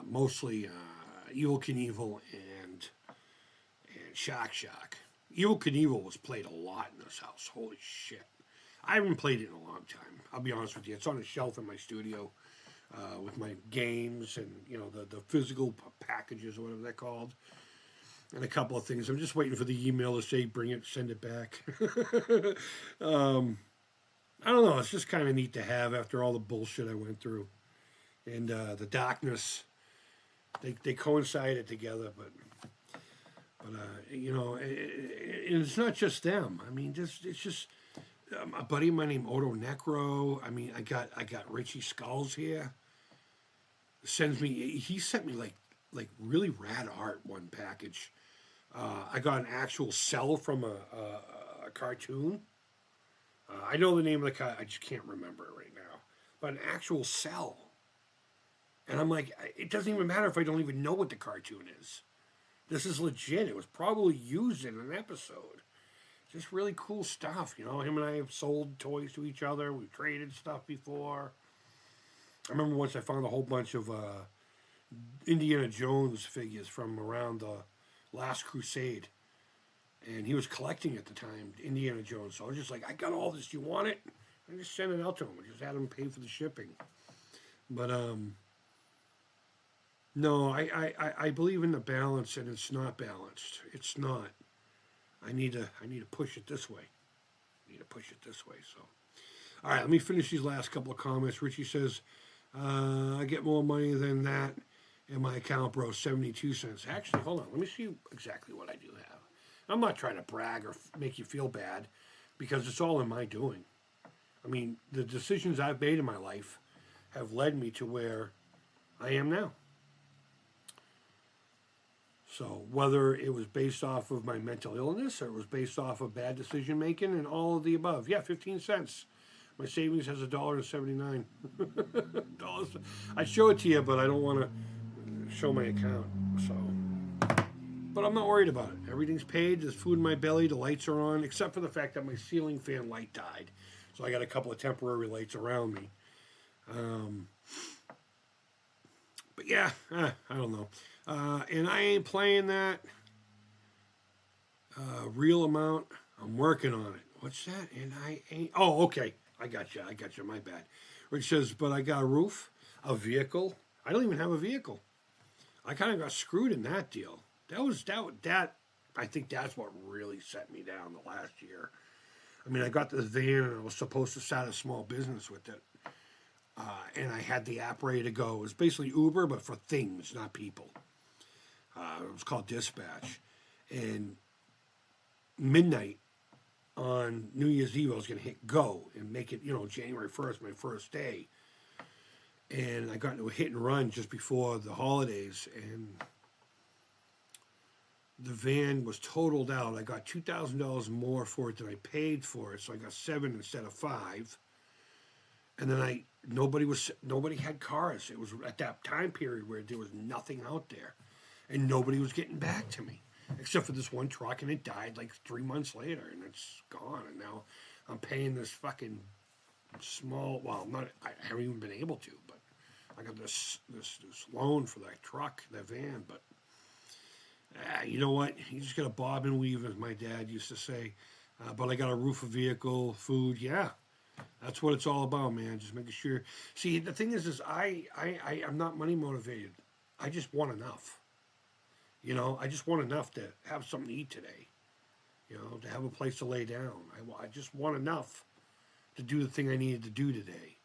Mostly Evil Knievel and Shock Shock. Evil Knievel was played a lot in this house. Holy shit. I haven't played it in a long time. I'll be honest with you. It's on a shelf in my studio with my games and, the physical packages or whatever they're called. And a couple of things. I'm just waiting for the email to say, bring it, send it back. I don't know. It's just kind of neat to have after all the bullshit I went through. And the darkness, they coincided together. But it's not just them. I mean, it's just a buddy of mine named Odo Necro. I mean, I got Richie Skulls here. He sent me like really rad art, one package. I got an actual cell from a cartoon. I know the name of the car, I just can't remember it right now. But an actual cell. And I'm like, it doesn't even matter if I don't even know what the cartoon is. This is legit. It was probably used in an episode. Just really cool stuff, Him and I have sold toys to each other. We've traded stuff before. I remember once I found a whole bunch of Indiana Jones figures from around the Last Crusade. And he was collecting at the time, Indiana Jones. So I was just like, I got all this. You want it? I just sent it out to him. I just had him pay for the shipping. But, no, I believe in the balance, and it's not balanced. It's not. I need to push it this way. So, all right, let me finish these last couple of comments. Richie says, I get more money than that in my account, bro, 72 cents. Actually, hold on. Let me see exactly what I do have. I'm not trying to brag or make you feel bad because it's all in my doing. I mean, the decisions I've made in my life have led me to where I am now. So whether it was based off of my mental illness or it was based off of bad decision making and all of the above. Yeah, 15 cents. My savings has $1.79. I show it to you, but I don't want to show my account. So, but I'm not worried about it. Everything's paid. There's food in my belly. The lights are on, except for the fact that my ceiling fan light died. So I got a couple of temporary lights around me. But yeah, I don't know. And I ain't playing that real amount. I'm working on it. What's that? And I ain't. Oh, okay. I got you. I got you. My bad. Which says, but I got a roof, a vehicle. I don't even have a vehicle. I kind of got screwed in that deal. That. I think that's what really set me down the last year. I mean, I got this van and I was supposed to start a small business with it. And I had the app ready to go. It was basically Uber, but for things, not people. It was called Dispatch. And midnight on New Year's Eve, I was going to hit go and make it, January 1st, my first day. And I got into a hit and run just before the holidays, and the van was totaled out. I got $2,000 more for it than I paid for it, so I got 7 instead of 5. And then nobody had cars. It was at that time period where there was nothing out there, and nobody was getting back to me, except for this one truck, and it died like 3 months later, and it's gone. And now I'm paying this fucking small. Well, I haven't even been able to, but I got this loan for that truck, that van. But you know what? You just got to bob and weave, as my dad used to say. But I got a roof, a vehicle, food. Yeah, that's what it's all about, man. Just making sure. See, the thing is I'm not money motivated. I just want enough. I just want enough to have something to eat today. To have a place to lay down. I just want enough to do the thing I needed to do today.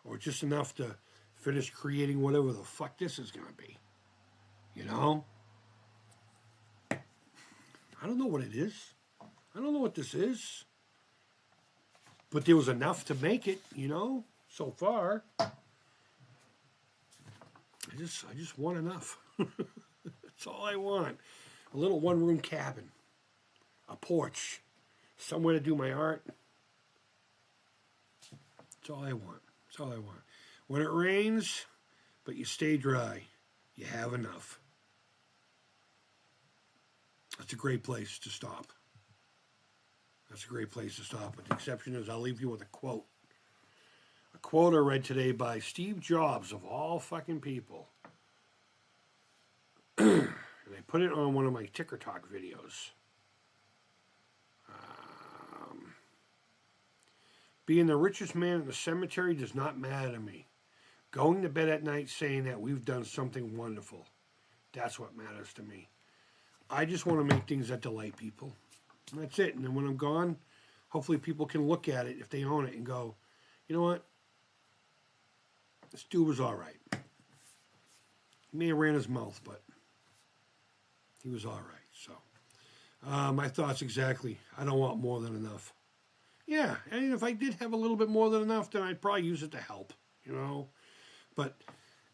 Or just enough to finish creating whatever the fuck this is going to be. I don't know what it is. I don't know what this is. But there was enough to make it, so far. I just want enough. That's all I want. A little one-room cabin. A porch. Somewhere to do my art. That's all I want. That's all I want. When it rains, but you stay dry, you have enough. That's a great place to stop. That's a great place to stop. But the exception is I'll leave you with a quote. A quote I read today by Steve Jobs, of all fucking people. And I put it on one of my Ticker Talk videos. Being the richest man in the cemetery does not matter to me. Going to bed at night saying that we've done something wonderful. That's what matters to me. I just want to make things that delight people. And that's it. And then when I'm gone, hopefully people can look at it if they own it and go, you know what? This dude was all right. He may have ran his mouth, but he was all right. So my thoughts exactly. I don't want more than enough. Yeah, and if I did have a little bit more than enough, then I'd probably use it to help, But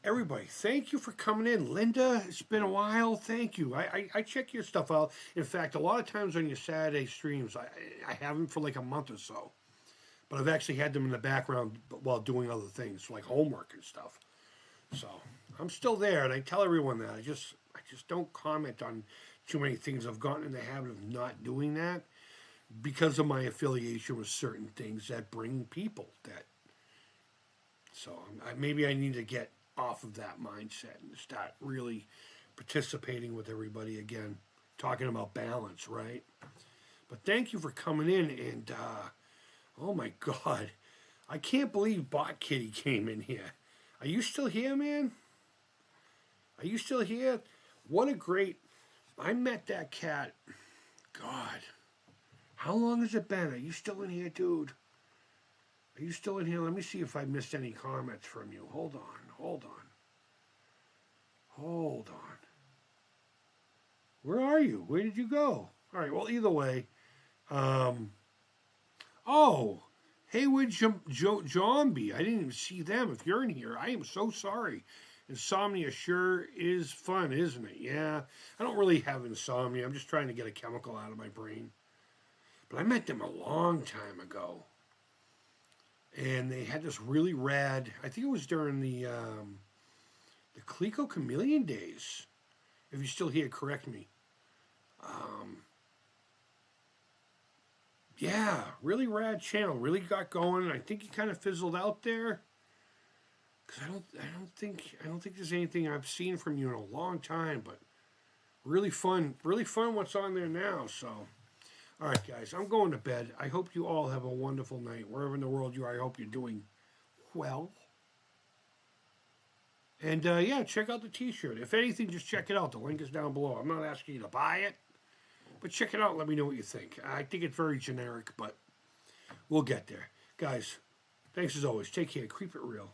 everybody, thank you for coming in. Linda, it's been a while. Thank you. I check your stuff out. In fact, a lot of times on your Saturday streams, I have them for like a month or so. But I've actually had them in the background while doing other things, like homework and stuff. So I'm still there, and I tell everyone that. I just don't comment on too many things. I've gotten in the habit of not doing that because of my affiliation with certain things that bring people. So maybe I need to get off of that mindset and start really participating with everybody again, talking about balance, right? But thank you for coming in, and oh my God, I can't believe Bot Kitty came in here. Are you still here, man? Are you still here? What a great... I met that cat. God. How long has it been? Are you still in here, dude? Are you still in here? Let me see if I missed any comments from you. Hold on. Where are you? Where did you go? All right, well, either way. Oh, Haywood Zombie. I didn't even see them. If you're in here, I am so sorry. Insomnia sure is fun, isn't it? Yeah, I don't really have insomnia. I'm just trying to get a chemical out of my brain. But I met them a long time ago. And they had this really rad, I think it was during the Clico Chameleon days. If you're still here, correct me. Yeah, really rad channel. Really got going. I think he kind of fizzled out there. Cause I don't think there's anything I've seen from you in a long time. But really fun what's on there now. So, All right, guys, I'm going to bed. I hope you all have a wonderful night. Wherever in the world you are, I hope you're doing well. And yeah, check out the t-shirt. If anything, just check it out. The link is down below. I'm not asking you to buy it, but check it out and let me know what you think. I think it's very generic, but we'll get there. Guys, thanks as always. Take care. Creep it real.